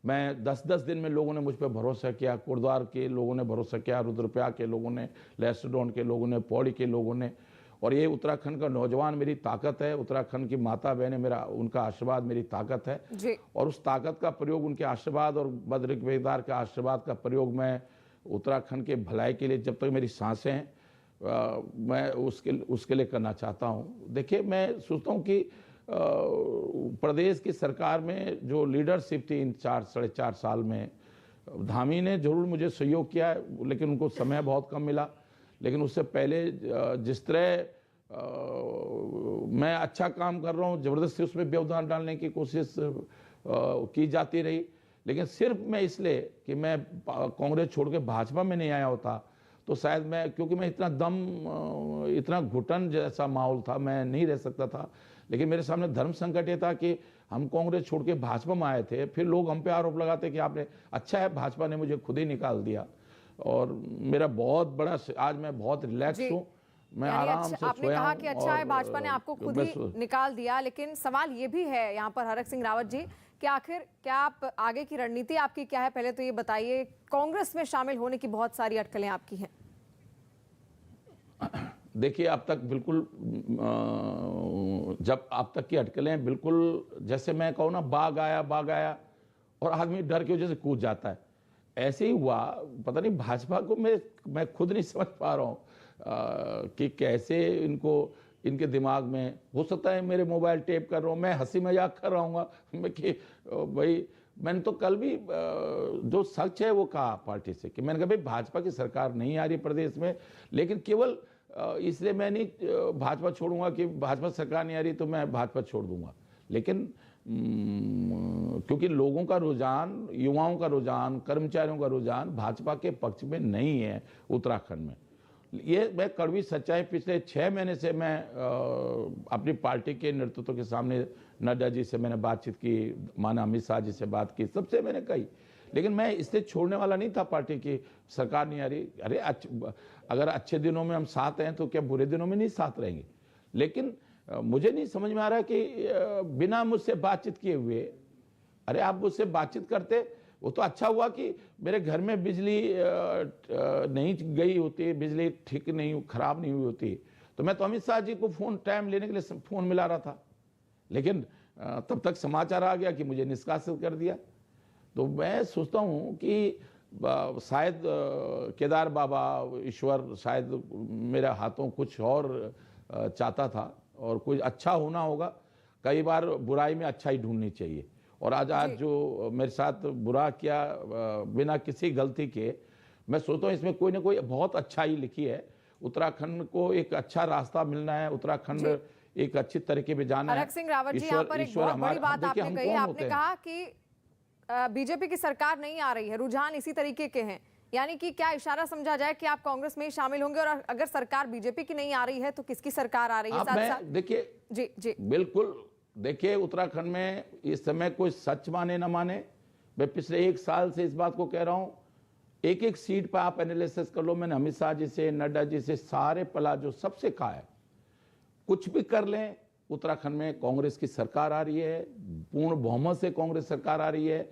मैं 10-10 दिन में लोगों ने मुझ पर भरोसा किया, कुर्द्वार के लोगों ने भरोसा किया, रुद्रप्रयाग के लोगों ने, लेस्टरडोन के लोगों ने, पौड़ी के लोगों ने। और ये उत्तराखंड का नौजवान मेरी ताकत है, उत्तराखंड की माता बहनें मेरा, उनका आशीर्वाद मेरी ताकत है जी। और उस ताकत का प्रयोग, उनके आशीर्वाद और बद्रिकदार के आशीर्वाद का प्रयोग मैं उत्तराखंड के भलाई के लिए, जब तक मेरी सांसें हैं, मैं उसके लिए करना चाहता हूँ। देखिए, मैं सोचता हूँ कि प्रदेश की सरकार में जो लीडरशिप थी इन 4-4.5 साल में, धामी ने जरूर मुझे सहयोग किया है, लेकिन उनको समय बहुत कम मिला। लेकिन उससे पहले जिस तरह मैं अच्छा काम कर रहा हूँ, ज़बरदस्ती उसमें व्यवधान डालने की कोशिश की जाती रही। लेकिन सिर्फ मैं इसलिए कि मैं कांग्रेस छोड़ के भाजपा में नहीं आया होता तो शायद मैं, क्योंकि मैं इतना घुटन जैसा माहौल था, मैं नहीं रह सकता था। लेकिन मेरे सामने धर्म संकट ये था कि हम कांग्रेस छोड़ के भाजपा में आए थे, फिर लोग हम पे आरोप लगाते कि आपने, अच्छा है भाजपा ने मुझे खुद ही निकाल दिया। और मेरा बहुत बड़ा, आज मैं बहुत रिलैक्स हूँ, मैं आराम से आपने कहा कि अच्छा है भाजपा ने आपको खुद ही निकाल दिया, लेकिन सवाल ये भी है यहाँ पर हरक सिंह रावत जी कि आखिर क्या आप आगे की रणनीति आपकी क्या है, पहले तो ये बताइए। कांग्रेस में शामिल होने की बहुत सारी अटकलें आपकी हैं। देखिए अब तक बिल्कुल, जब अब तक की अटकलें बिल्कुल, जैसे मैं कहूँ ना, बाघ आया और आदमी डर की वजह से कूद जाता है, ऐसे ही हुआ। पता नहीं भाजपा को मैं खुद नहीं समझ पा रहा हूँ कि कैसे इनके दिमाग में, हो सकता है मेरे मोबाइल टेप कर रहा हूँ, मैं हंसी मजाक कर रहा हूँ मैं कि भाई, मैंने तो कल भी जो सच है वो कहा पार्टी से कि मैंने कहा भाई भाजपा की सरकार नहीं आ रही प्रदेश में, लेकिन केवल इसलिए मैं नहीं भाजपा छोड़ूंगा कि भाजपा सरकार नहीं आ रही तो मैं भाजपा छोड़ दूंगा। लेकिन क्योंकि लोगों का रुझान, युवाओं का रुझान, कर्मचारियों का रुझान भाजपा के पक्ष में नहीं है उत्तराखंड में। ये मैं कड़वी सच्चाई, पिछले 6 महीने से मैं अपनी पार्टी के नेतृत्व के सामने, नड्डा जी से मैंने बातचीत की, माननीय अमित शाह जी से बात की, सबसे मैंने कही, लेकिन मैं इससे छोड़ने वाला नहीं था पार्टी की सरकार नहीं आ रही। अरे अगर अच्छे दिनों में हम साथ हैं तो क्या बुरे दिनों में नहीं साथ रहेंगे? लेकिन मुझे नहीं समझ में आ रहा कि बिना मुझसे बातचीत किए हुए, अरे आप मुझसे बातचीत करते, वो तो अच्छा हुआ कि मेरे घर में बिजली नहीं गई होती, बिजली ठीक नहीं, खराब नहीं हुई होती, तो मैं तो अमित शाह जी को फोन टाइम लेने के लिए फोन मिला रहा था। लेकिन तब तक समाचार आ गया कि मुझे निष्कासित कर दिया। तो मैं सोचता हूँ कि शायद केदार बाबा, ईश्वर शायद मेरे हाथों कुछ और चाहता था और कुछ अच्छा होना होगा। कई बार बुराई में अच्छा ही ढूंढनी चाहिए, और आज जो मेरे साथ बुरा किया बिना किसी गलती के, मैं सोचता हूँ इसमें कोई ना कोई बहुत अच्छा ही लिखी है। उत्तराखंड को एक अच्छा रास्ता मिलना है, उत्तराखंड एक अच्छी तरीके पे जाना है। हरक सिंह रावत जी, यहाँ पर एक बहुत बड़ी बात आपने कही, आपने कहा कि बीजेपी की सरकार नहीं आ रही है, रुझान इसी तरीके के हैं, यानी कि क्या इशारा समझा जाए कि आप कांग्रेस में ही शामिल होंगे? और अगर सरकार बीजेपी की नहीं आ रही है तो किसकी सरकार आ रही है? साथ देखिए जी बिल्कुल, देखिए उत्तराखंड में इस समय कोई सच माने न माने, मैं पिछले 1 साल से इस बात को कह रहा हूं, एक सीट पर आप एनालिसिस कर लो। मैंने अमित शाह जी से, नड्डा जी से, सारे पलाजो सबसे कहा है, कुछ भी कर लें, उत्तराखंड में कांग्रेस की सरकार आ रही है, पूर्ण बहुमत से कांग्रेस सरकार आ रही है।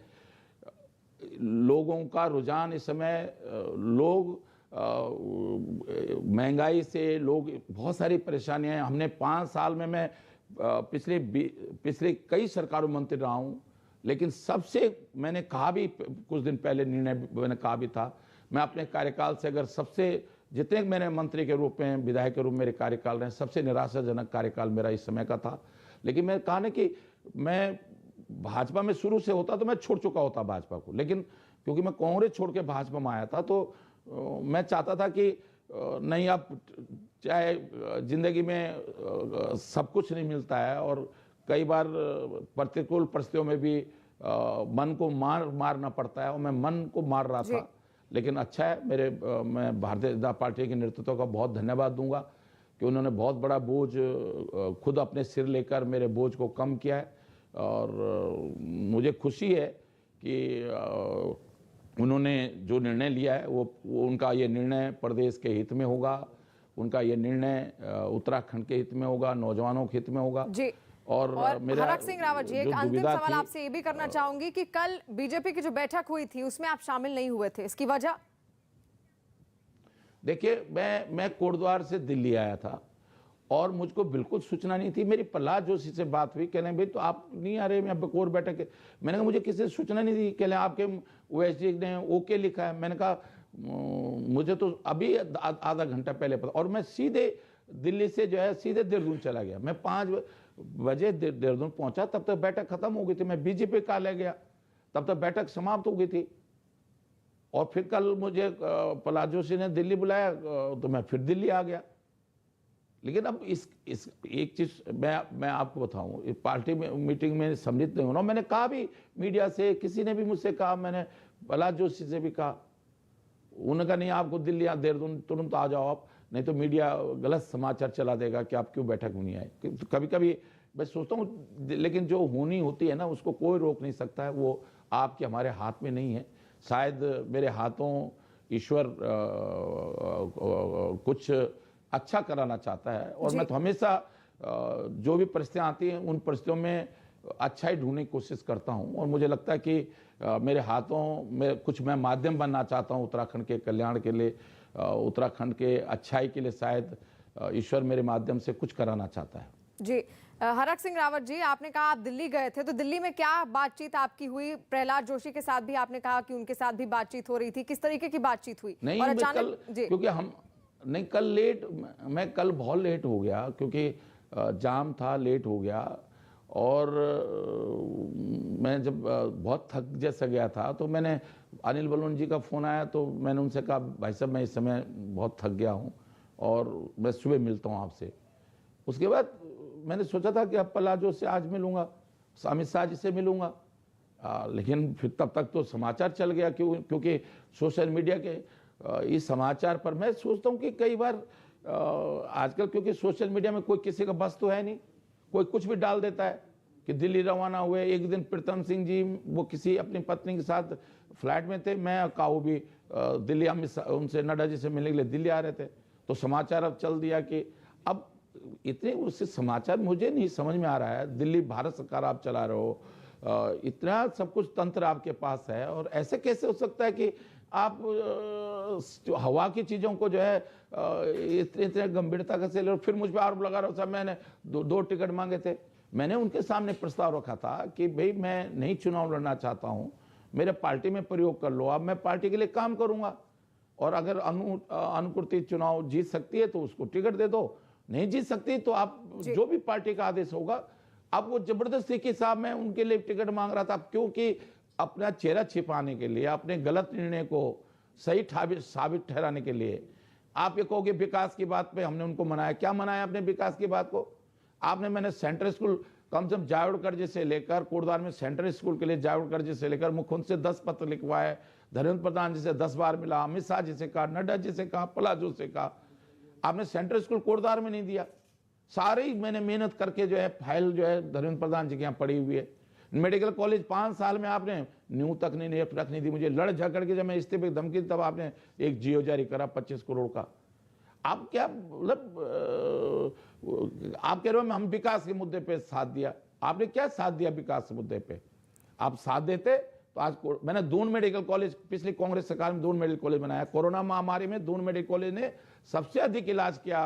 लोगों का रुझान इस समय, लोग महंगाई से, लोग बहुत सारी परेशानियां हैं। हमने 5 साल में, मैं पिछले कई सरकारों में मंत्री रहा हूं, लेकिन सबसे मैंने कहा भी, कुछ दिन पहले निर्णय मैंने कहा भी था, मैं अपने कार्यकाल से अगर सबसे, जितने मैंने मंत्री के रूप में, विधायक के रूप में मेरे कार्यकाल रहे, सबसे निराशाजनक कार्यकाल मेरा इस समय का था। लेकिन मैं कहा ना कि मैं भाजपा में शुरू से होता तो मैं छोड़ चुका होता भाजपा को, लेकिन क्योंकि मैं कांग्रेस छोड़ के भाजपा में आया था तो मैं चाहता था कि नहीं, अब चाहे जिंदगी में सब कुछ नहीं मिलता है और कई बार प्रतिकूल परिस्थितियों में भी मन को मारना पड़ता है, और मैं मन को मार रहा था। लेकिन अच्छा है, मैं भारतीय जनता पार्टी के नेतृत्व का बहुत धन्यवाद दूंगा कि उन्होंने बहुत बड़ा बोझ खुद अपने सिर लेकर मेरे बोझ को कम किया है। और मुझे खुशी है कि उन्होंने जो निर्णय लिया है वो उनका ये निर्णय प्रदेश के हित में होगा, उनका ये निर्णय उत्तराखंड के हित में होगा, नौजवानों के हित में होगा। जी। और हरक सिंह रावत जी, एक अंतिम सवाल आपसे ये भी करना चाहूंगी कि कल बीजेपी की जो बैठक हुई थी उसमें आप शामिल नहीं हुए थे, इसकी वजह? देखिए, मैं कोटद्वार से दिल्ली आया था और मुझको बिल्कुल सूचना नहीं थी। मेरी प्रहलाद जोशी से बात हुई, कह रहे भाई तो आप नहीं आ रहे, मैं बकोर बैठक है। मैंने कहा मुझे किसी से सूचना नहीं दी। कह रहे आपके ओएसडी ने ओके लिखा है। मैंने कहा मुझे तो अभी आधा घंटा पहले पता, और मैं सीधे दिल्ली से जो है सीधे देहरादून चला गया। मैं 5 बजे देहरादून पहुंचा, तब तक बैठक खत्म हो गई थी। मैं बीजेपी कार्यालय गया, तब तक बैठक समाप्त हो गई थी। और फिर कल मुझे प्रहलाद जोशी ने दिल्ली बुलाया तो मैं फिर दिल्ली आ गया। लेकिन अब इस एक चीज मैं आपको बताऊं, इस पार्टी में मीटिंग में सम्मिलित नहीं होना। मैंने कहा भी मीडिया से, किसी ने भी मुझसे कहा, मैंने प्रहलाद जोशी से भी कहा, उन्होंने कहा नहीं आपको दिल्ली या देहरादून तुरंत आ जाओ आप, नहीं तो मीडिया गलत समाचार चला देगा कि आप क्यों बैठक में नहीं आए। कभी कभी मैं सोचता हूँ, लेकिन जो होनी होती है ना उसको कोई रोक नहीं सकता है, वो आपके हमारे हाथ में नहीं है। शायद मेरे हाथों ईश्वर कुछ अच्छा कराना चाहता है, और मैं तो हमेशा जो भी परिस्थितियाँ आती हैं उन परिस्थितियों में अच्छाई ढूंढने की कोशिश करता हूं, और मुझे लगता है कि मेरे हाथों में कुछ मैं माध्यम बनना चाहता हूं उत्तराखंड के कल्याण के लिए, उत्तराखंड के अच्छाई के लिए। शायद ईश्वर मेरे माध्यम से कुछ कराना चाहता है। जी, हरक सिंह रावत जी, आपने कहा आप दिल्ली गए थे, तो दिल्ली में क्या बातचीत आपकी हुई? प्रहलाद जोशी के साथ भी आपने कहा कि उनके साथ भी बातचीत हो रही थी, किस तरीके की बातचीत हुई? नहीं, और अचानक क्योंकि मैं कल बहुत लेट हो गया, क्योंकि जाम था, लेट हो गया, और मैं जब बहुत थक जैसा गया था तो मैंने, अनिल बलूनी जी का फ़ोन आया तो मैंने उनसे कहा भाई साहब मैं इस समय बहुत थक गया हूँ और मैं सुबह मिलता हूँ आपसे। उसके बाद मैंने सोचा था कि अब प्रहलाद जोशी से आज मिलूँगा, अमित शाह जी से मिलूँगा, लेकिन फिर तब तक तो समाचार चल गया, क्योंकि सोशल मीडिया के इस समाचार पर मैं सोचता हूँ कि कई बार आजकल, क्योंकि सोशल मीडिया में कोई किसी का बस तो है नहीं, कोई कुछ भी डाल देता है कि दिल्ली रवाना हुए। एक दिन प्रीतम सिंह जी वो किसी अपनी पत्नी के साथ फ्लैट में थे, मैं काऊ भी दिल्ली उनसे नड्डा जी से मिलने के लिए दिल्ली आ रहे थे, तो समाचार अब चल दिया कि अब इतने उससे समाचार मुझे नहीं समझ में आ रहा है। दिल्ली भारत सरकार आप चला रहे हो, इतना सब कुछ तंत्र आपके पास है, और ऐसे कैसे हो सकता है कि आप हवा की चीज़ों को जो है इतने गंभीरता का से ले, फिर मुझ पर आरोप लगा रहा था। मैंने दो टिकट मांगे थे, मैंने उनके सामने प्रस्ताव रखा था कि भाई मैं नहीं चुनाव लड़ना चाहता हूं, मेरे पार्टी में प्रयोग कर लो, अब मैं पार्टी के लिए काम करूंगा, और अगर अनुकृति चुनाव जीत सकती है तो उसको टिकट दे दो, नहीं जीत सकती तो आप जो भी पार्टी का आदेश होगा। अब वो जबरदस्ती के साथ मैं उनके लिए टिकट मांग रहा था, क्योंकि अपना चेहरा छिपाने के लिए, अपने गलत निर्णय को सही साबित ठहराने के लिए। आप ये कहोगे विकास की बात पे हमने उनको मनाया, क्या मनाया आपने विकास की बात को? मैंने सेंट्रल स्कूल कम से कम जावड़कर जी से लेकर, कोटद्वार में सेंट्रल स्कूल के लिए जावड़कर जी से लेकर मुख्यमंत्री से 10 पत्र लिखवाए, धर्मेंद्र प्रधान जी से 10 बार मिला, अमित शाह जी से कहा, नड्डा जी से कहा, प्रहलाद जोशी से कहा। आपने सेंट्रल स्कूल कोटद्वार में नहीं दिया। सारे ही मैंने मेहनत करके जो है फाइल जो है धर्मेंद्र प्रधान जी के यहाँ पड़ी हुई है। मेडिकल कॉलेज 5 साल में आपने न्यू तक नहीं रखने दी मुझे, लड़ झगड़ के जब मैं इस्तीफे की धमकी, तब आपने एक जियो जारी करा 25 करोड़ का। आप क्या मतलब आप कह रहे हो हम विकास के मुद्दे पे साथ दिया, आपने क्या साथ दिया विकास के मुद्दे पे? आप साथ देते तो आज मैंने दून मेडिकल कॉलेज, पिछली कांग्रेस सरकार में दून मेडिकल कॉलेज बनाया। कोरोना महामारी में दून मेडिकल कॉलेज ने सबसे अधिक इलाज किया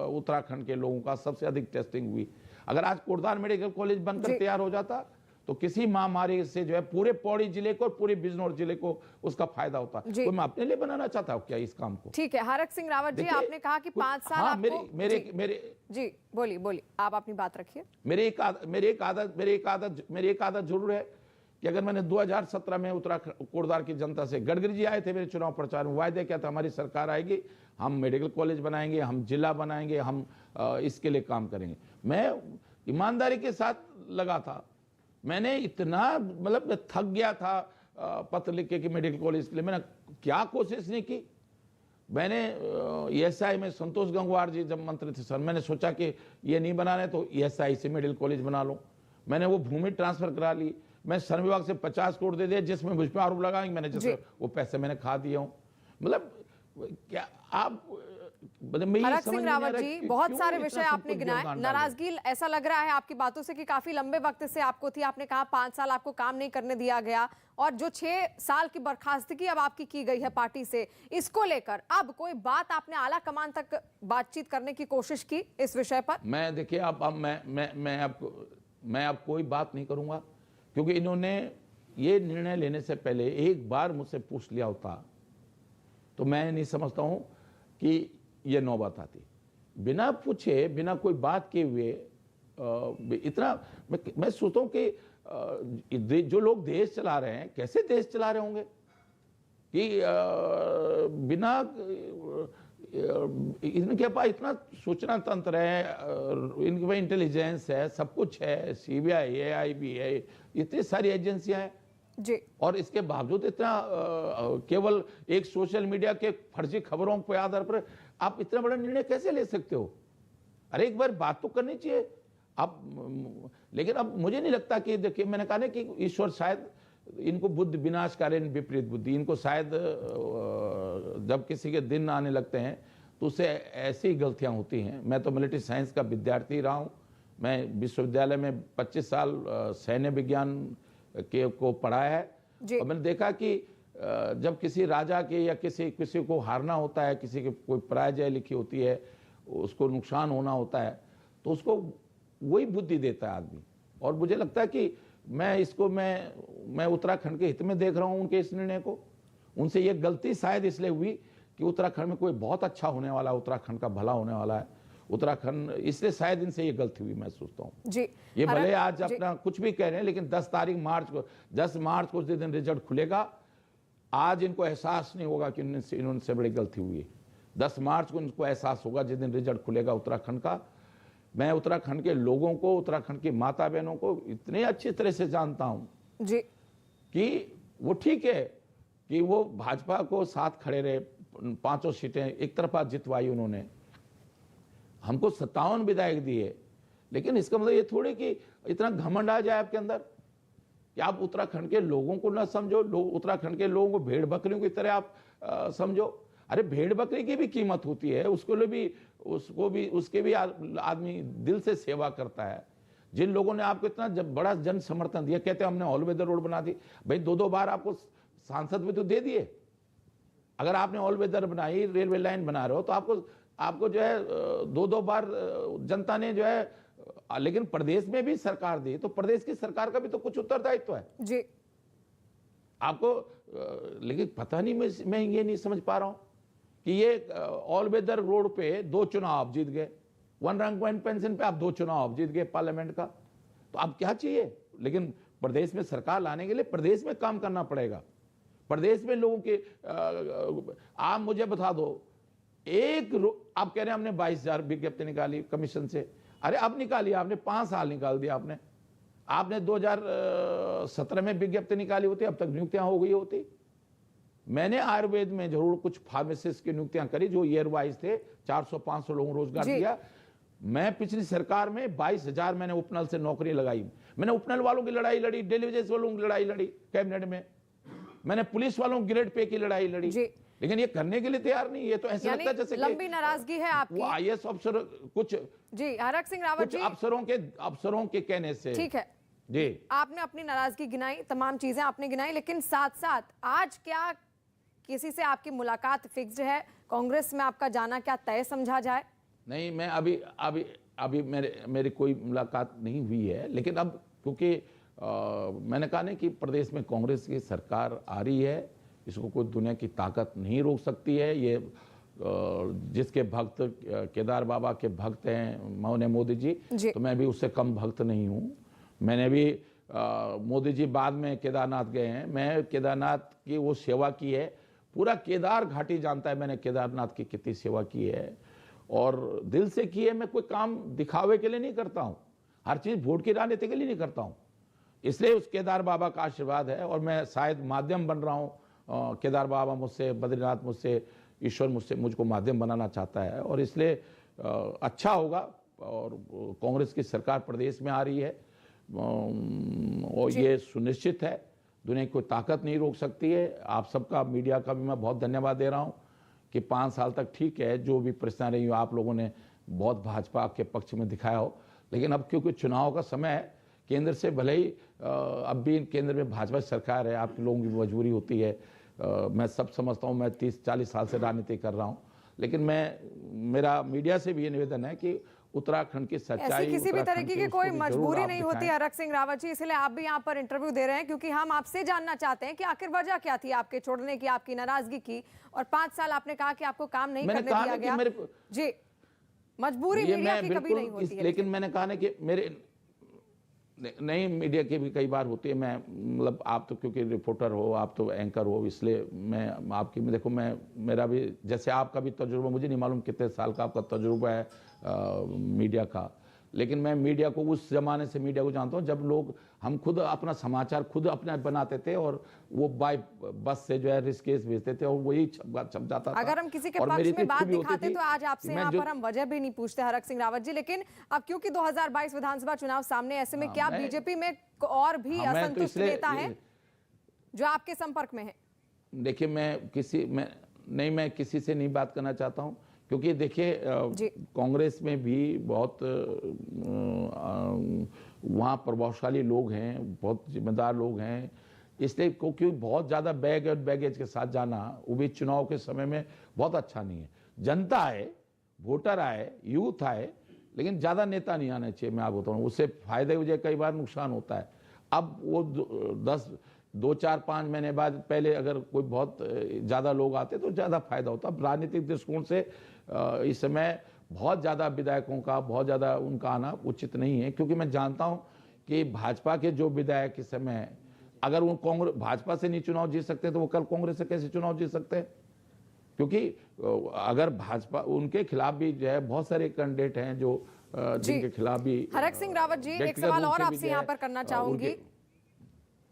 उत्तराखंड के लोगों का, सबसे अधिक टेस्टिंग हुई। अगर आज कोटद्वार मेडिकल कॉलेज बनकर तैयार हो जाता तो किसी महामारी से जो है पूरे पौड़ी जिले को और पूरे बिजनौर जिले को उसका फायदा होता। तो मैं अपने लिए बनाना चाहता हूँ क्या इस काम को? ठीक है, हरक सिंह रावत जी, आपने कहा कि 5 साल हाँ, आपको मेरे जी बोलिए आप अपनी बात रखिए। मेरी एक आदत जरूर है कि अगर मैंने 2017 में उत्तराखंड कोटद्वार की जनता से, गडकरी जी आए थे मेरे चुनाव प्रचार में, वायदे क्या था, हमारी सरकार आएगी, हम मेडिकल कॉलेज बनाएंगे, हम जिला बनाएंगे, हम इसके लिए काम करेंगे। मैं ईमानदारी के साथ लगा था। मैंने इतना मतलब मैं थक गया था पत्र लिख के कि मेडिकल कॉलेज के लिए मैंने क्या कोशिश नहीं की। मैंने ESI में संतोष गंगवार जी जब मंत्री थे सर, मैंने सोचा कि ये नहीं बनाने तो ESI से मेडिकल कॉलेज बना लो। मैंने वो भूमि ट्रांसफर करा ली, मैं श्रम विभाग से 50 करोड़ दे दिया, जिसमें मुझ पर आरोप लगाएंगे मैंने, जैसे वो पैसे मैंने खा दिया हूँ। मतलब क्या आप हरक सिंह रावत जी, बहुत सारे विषय आपने गिनाए। नाराजगी ऐसा लग रहा है आपकी बातों से कि काफी लंबे वक्त से आपको थी। आपने कहा 5 साल आपको काम नहीं करने दिया गया, और जो 6 साल की बर्खास्तगी अब आपकी की गई है पार्टी से, इसको लेकर अब कोई बात आपने आला कमान तक बातचीत करने की कोशिश की इस विषय पर? मैं देखिए अब मैं अब कोई बात नहीं करूंगा, क्योंकि इन्होंने ये निर्णय लेने से पहले एक बार मुझसे पूछ लिया होता तो मैं नहीं समझता हूं कि ये नौबत आती। बिना पूछे, बिना कोई बात किए हुए इतना मैं सोचता हूं कि जो लोग देश चला रहे हैं, कैसे देश चला रहे होंगे कि बिना इनके पास इतना सूचना तंत्र है, इनके पास इंटेलिजेंस है, सब कुछ है, सीबीआई है, आईबी है, इतनी सारी एजेंसियां हैं जी। और इसके बावजूद इतना केवल एक सोशल मीडिया के फर्जी खबरों के आधार पर आप इतना बड़ा निर्णय कैसे ले सकते हो? अरे एक बार बात तो करनी चाहिए आप। लेकिन अब मुझे नहीं लगता कि, देखिए मैंने कहा ना कि ईश्वर शायद इनको बुद्धि विनाशकारी विपरीत बुद्धि, इनको शायद जब किसी के दिन आने लगते हैं तो उससे ऐसी गलतियां होती हैं। मैं तो मिलिट्री साइंस का विद्यार्थी रहा हूं, मैं विश्वविद्यालय में 25 साल सैन्य विज्ञान को पढ़ाया है और मैंने देखा कि जब किसी राजा के या किसी को हारना होता है, किसी की कोई पराजय लिखी होती है, उसको नुकसान होना होता है, तो उसको वही बुद्धि देता है आदमी। और मुझे लगता है कि मैं उत्तराखंड के हित में देख रहा हूं उनके इस निर्णय को। उनसे ये गलती शायद इसलिए हुई कि उत्तराखंड में कोई बहुत अच्छा होने वाला है, उत्तराखंड का भला होने वाला है उत्तराखंड, इसलिए शायद इनसे ये गलती हुई, मैं सोचता हूँ जी। ये भले आज अपना कुछ भी कह रहे हैं, लेकिन 10 मार्च को उस दिन रिजल्ट खुलेगा। आज इनको एहसास नहीं होगा कि इनसे बड़ी गलती हुई है। 10 मार्च को इनको एहसास होगा जिस दिन रिजल्ट खुलेगा उत्तराखंड का। मैं उत्तराखंड के लोगों को, उत्तराखंड की माता बहनों को इतने अच्छी तरह से जानता हूं जी कि वो ठीक है कि वो भाजपा को साथ खड़े रहे, 5 सीटें एक तरफा जितवाई उन्होंने, हमको 57 विधायक दिए, लेकिन इसका मतलब ये थोड़ी कि इतना घमंड आ जाए आपके अंदर कि आप उत्तराखंड के लोगों को ना समझो, उत्तराखंड के लोगों को भेड़ बकरियों की तरह आप समझो। अरे भेड़ बकरी की भी कीमत होती है, उसके भी आदमी दिल से सेवा करता है। जिन लोगों ने आपको इतना बड़ा जन समर्थन दिया, कहते हैं हमने ऑल वेदर रोड बना दी, भाई 2-2 बार आपको सांसद भी तो दे दिए। अगर आपने ऑल वेदर बनाई, रेलवे लाइन बना रहे हो, तो आपको जो है 2-2 बार जनता ने जो है, लेकिन प्रदेश में भी सरकार दी, तो प्रदेश की सरकार का भी तो कुछ उत्तरदायित्व है जी आपको। लेकिन पता नहीं, मैं ये नहीं समझ पा रहा हूं कि ये ऑल वेदर रोड पे 2 चुनाव आप जीत गए, 1 रैंक 1 पेंशन पे आप 2 चुनाव आप जीत गए पार्लियामेंट का, तो आप क्या चाहिए? लेकिन प्रदेश में सरकार लाने के लिए प्रदेश में काम करना पड़ेगा, प्रदेश में लोगों के आप मुझे बता दो, आप कह रहे हैं हमने 22,000 विज्ञप्ति निकाली कमीशन से, अरे अब निकाली आपने, 5 साल निकाल दिया आपने 2017 में विज्ञप्ति निकाली होती, अब तक नियुक्तियां हो गई होती। मैंने आयुर्वेद में जरूर कुछ फार्मासिस्ट की नियुक्तियां करी जो ईयर वाइज थे, 400-500 लोगों को रोजगार दिया। मैं पिछली सरकार में 22,000 मैंने उपनल से नौकरी लगाई, मैंने उपनल वालों की लड़ाई लड़ी, डेलीवेजेस वालों की लड़ाई लड़ी कैबिनेट में, मैंने पुलिस वालों की ग्रेड पे की लड़ाई लड़ी, लेकिन ये करने के लिए तैयार नहीं। ये तो ऐसा लगता है जैसे लंबी नाराजगी है आपकी। वो IAS अफसर कुछ जी, हरक सिंह रावत जी, अफसरों के कहने से, ठीक है जी, आपने अपनी नाराजगी गिनाई, तमाम चीजें आपने गिनाई, लेकिन साथ साथ आज क्या किसी से आपकी मुलाकात फिक्स्ड है? कांग्रेस में आपका जाना क्या तय समझा जाए? नहीं, मैं अभी मेरी कोई मुलाकात नहीं हुई है, लेकिन अब क्योंकि मैंने कहा ना कि प्रदेश में कांग्रेस की सरकार आ रही है, इसको कोई दुनिया की ताकत नहीं रोक सकती है। ये जिसके भक्त केदार बाबा के भक्त हैं माननीय मोदी जी, तो मैं भी उससे कम भक्त नहीं हूँ। मैंने भी मोदी जी बाद में केदारनाथ गए हैं, मैं केदारनाथ की वो सेवा की है, पूरा केदार घाटी जानता है मैंने केदारनाथ की कितनी सेवा की है और दिल से की है। मैं कोई काम दिखावे के लिए नहीं करता हूँ, हर चीज वोट की राजनीति के लिए नहीं करता हूँ, इसलिए उस केदार बाबा का आशीर्वाद है और मैं शायद माध्यम बन रहा हूँ। केदार बाबा मुझसे, बद्रीनाथ मुझसे, ईश्वर मुझको माध्यम बनाना चाहता है और इसलिए अच्छा होगा। और कांग्रेस की सरकार प्रदेश में आ रही है और ये सुनिश्चित है, दुनिया की कोई ताकत नहीं रोक सकती है। आप सबका, मीडिया का भी मैं बहुत धन्यवाद दे रहा हूँ कि 5 साल तक ठीक है जो भी प्रश्न रही हो आप लोगों ने बहुत भाजपा के पक्ष में दिखाया हो, लेकिन अब क्योंकि चुनाव का समय है, केंद्र से भले ही अब भी केंद्र में भाजपा सरकार है, आप लोगों की मजबूरी होती है, मैं सब समझता हूँ, मैं 30-40 साल से राजनीति कर रहा हूँ, लेकिन मेरा मीडिया से भी ये निवेदन है कि उत्तराखंड की सच्चाई, किसी भी तरीके की कोई मजबूरी नहीं होती हरक सिंह रावत जी, इसलिए आप भी यहाँ पर इंटरव्यू दे रहे हैं क्योंकि हम आपसे जानना चाहते हैं कि आखिर वजह क्या थी आपके छोड़ने की, आपकी नाराजगी की, और 5 साल आपने कहा कि आपको काम नहीं करने दिया गया। जी, मजबूरी मीडिया की कभी नहीं होती है, लेकिन मैंने कहा ना कि नहीं, मीडिया की भी कई बार होती है। मैं मतलब आप तो क्योंकि रिपोर्टर हो, आप तो एंकर हो, इसलिए मैं आपकी देखो, मेरा भी जैसे आपका भी तजुर्बा, मुझे नहीं मालूम कितने साल का आपका तजुर्बा है मीडिया का, लेकिन मैं मीडिया को उस जमाने से मीडिया को जानता हूँ जब लोग हम खुद अपना समाचार खुद अपने बनाते थे और वो बाय बस से जो है रिस्केस भेजते थे और वही छप जाता था। अगर हम किसी के और पक्ष मेरी में बात इच्छा भी दिखाते होती तो थी आज आपसे मैं यहाँ जो- पर हम वजह भी नहीं पूछते हरक सिंह रावत जी, लेकिन अब क्योंकि 2022 विधानसभा चुनाव सामने, ऐसे में क्या बीजेपी में और भी मैं तो असंतुष्ट इसलिए- नेता है जो आपके संपर्क में है? देखिए, मैं किसी से नहीं बात करना चाहता हूं, क्योंकि देखिए कांग्रेस में भी बहुत वहाँ प्रभावशाली लोग हैं, बहुत जिम्मेदार लोग हैं, इसलिए क्योंकि बहुत ज़्यादा बैगेज के साथ जाना वो भी चुनाव के समय में बहुत अच्छा नहीं है। जनता आए, वोटर आए, यूथ आए, लेकिन ज़्यादा नेता नहीं आना चाहिए। मैं आपको बताऊँ, उससे फायदे मुझे कई बार नुकसान होता है। अब वो 2, 4, 5 महीने बाद पहले अगर कोई बहुत ज़्यादा लोग आते तो ज़्यादा फायदा होता। अब राजनीतिक दृष्टिकोण से इस समय बहुत ज़्यादा विधायकों का, बहुत ज़्यादा उनका आना उचित नहीं है, क्योंकि मैं जानता हूं कि भाजपा के जो विधायक इस समय, अगर वो भाजपा से नहीं चुनाव जीत सकते तो वो कल कांग्रेस से कैसे चुनाव जीत सकते हैं? क्योंकि अगर भाजपा, उनके खिलाफ भी जो है बहुत सारे कैंडिडेट हैं जो जिनके खिलाफ भी। हरक सिंह रावत जी, एक सवाल और आपसे यहाँ पर करना चाहूंगी।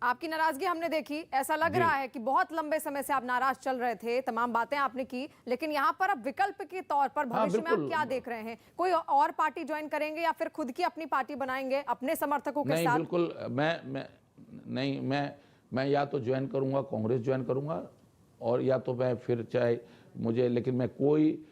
आपकी नाराजगी हमने देखी, ऐसा लग रहा है कि बहुत लंबे समय से आप नाराज चल रहे थे, तमाम बातें आपने की, लेकिन यहाँ पर अब विकल्प के तौर पर भविष्य में आप क्या देख रहे हैं? कोई और पार्टी ज्वाइन करेंगे या फिर खुद की अपनी पार्टी बनाएंगे अपने समर्थकों के साथ? बिल्कुल, मैं या तो ज्वाइन करूंगा, कांग्रेस ज्वाइन करूंगा, और या तो मैं फिर चाहे मुझे, लेकिन मैं कोई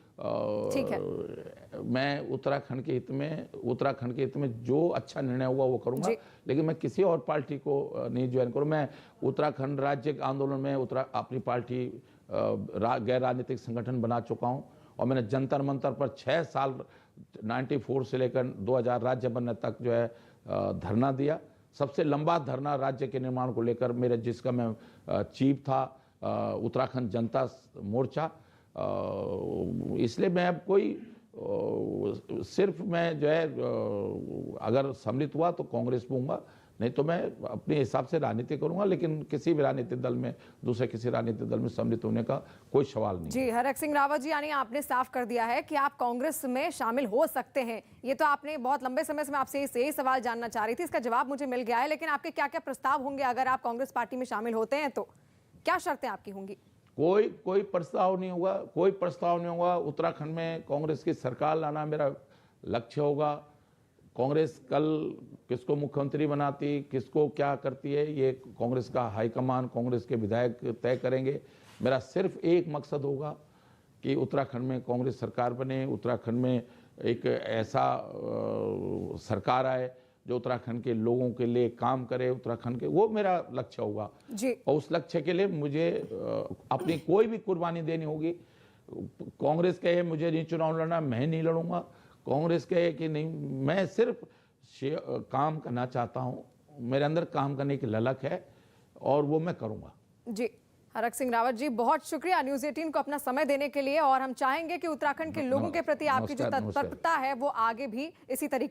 मैं उत्तराखंड के हित में जो अच्छा निर्णय होगा वो करूंगा, लेकिन मैं किसी और पार्टी को नहीं ज्वाइन करूं। मैं उत्तराखंड राज्य आंदोलन में अपनी पार्टी गैर राजनीतिक संगठन बना चुका हूं, और मैंने जंतर मंतर पर 6 साल 94 से लेकर 2000 राज्य बनने तक जो है धरना दिया। सबसे लंबा धरना राज्य के निर्माण को लेकर मेरे, जिसका मैं चीफ था, उत्तराखंड जनता मोर्चा। इसलिए मैं अब कोई सिर्फ मैं जो है अगर सम्मिलित हुआ तो कांग्रेस में हूँगा, नहीं तो मैं अपने हिसाब से राजनीति करूंगा, लेकिन किसी भी राजनीतिक दल में, दूसरे किसी राजनीतिक दल में सम्मिलित होने का कोई सवाल नहीं। जी हरक सिंह रावत जी, यानी आपने साफ कर दिया है कि आप कांग्रेस में शामिल हो सकते हैं। ये तो आपने बहुत लंबे समय से मैं आपसे यही सवाल जानना चाह रही थी, इसका जवाब मुझे मिल गया है। लेकिन आपके क्या क्या प्रस्ताव होंगे अगर आप कांग्रेस पार्टी में शामिल होते हैं तो? क्या शर्तें आपकी होंगी? कोई प्रस्ताव नहीं होगा। उत्तराखंड में कांग्रेस की सरकार लाना मेरा लक्ष्य होगा। कांग्रेस कल किसको मुख्यमंत्री बनाती, किसको क्या करती है, ये कांग्रेस का हाईकमान, कांग्रेस के विधायक तय करेंगे। मेरा सिर्फ एक मकसद होगा कि उत्तराखंड में कांग्रेस सरकार बने, उत्तराखंड में एक ऐसा सरकार आए जो उत्तराखंड के लोगों के लिए काम करे, उत्तराखंड के, वो मेरा लक्ष्य होगा जी। और उस लक्ष्य के लिए मुझे अपनी कोई भी कुर्बानी देनी होगी। कांग्रेस कहे मुझे नहीं चुनाव लड़ना, मैं नहीं लड़ूंगा। कांग्रेस कहे कि नहीं, मैं सिर्फ काम करना चाहता हूं, मेरे अंदर काम करने की ललक है और वो मैं करूंगा। जी हरक सिंह रावत जी, बहुत शुक्रिया न्यूज़ 18 को अपना समय देने के लिए, और हम चाहेंगे कि उत्तराखंड के लोगों के प्रति आपकी जो तत्परता है वो आगे भी इसी तरीके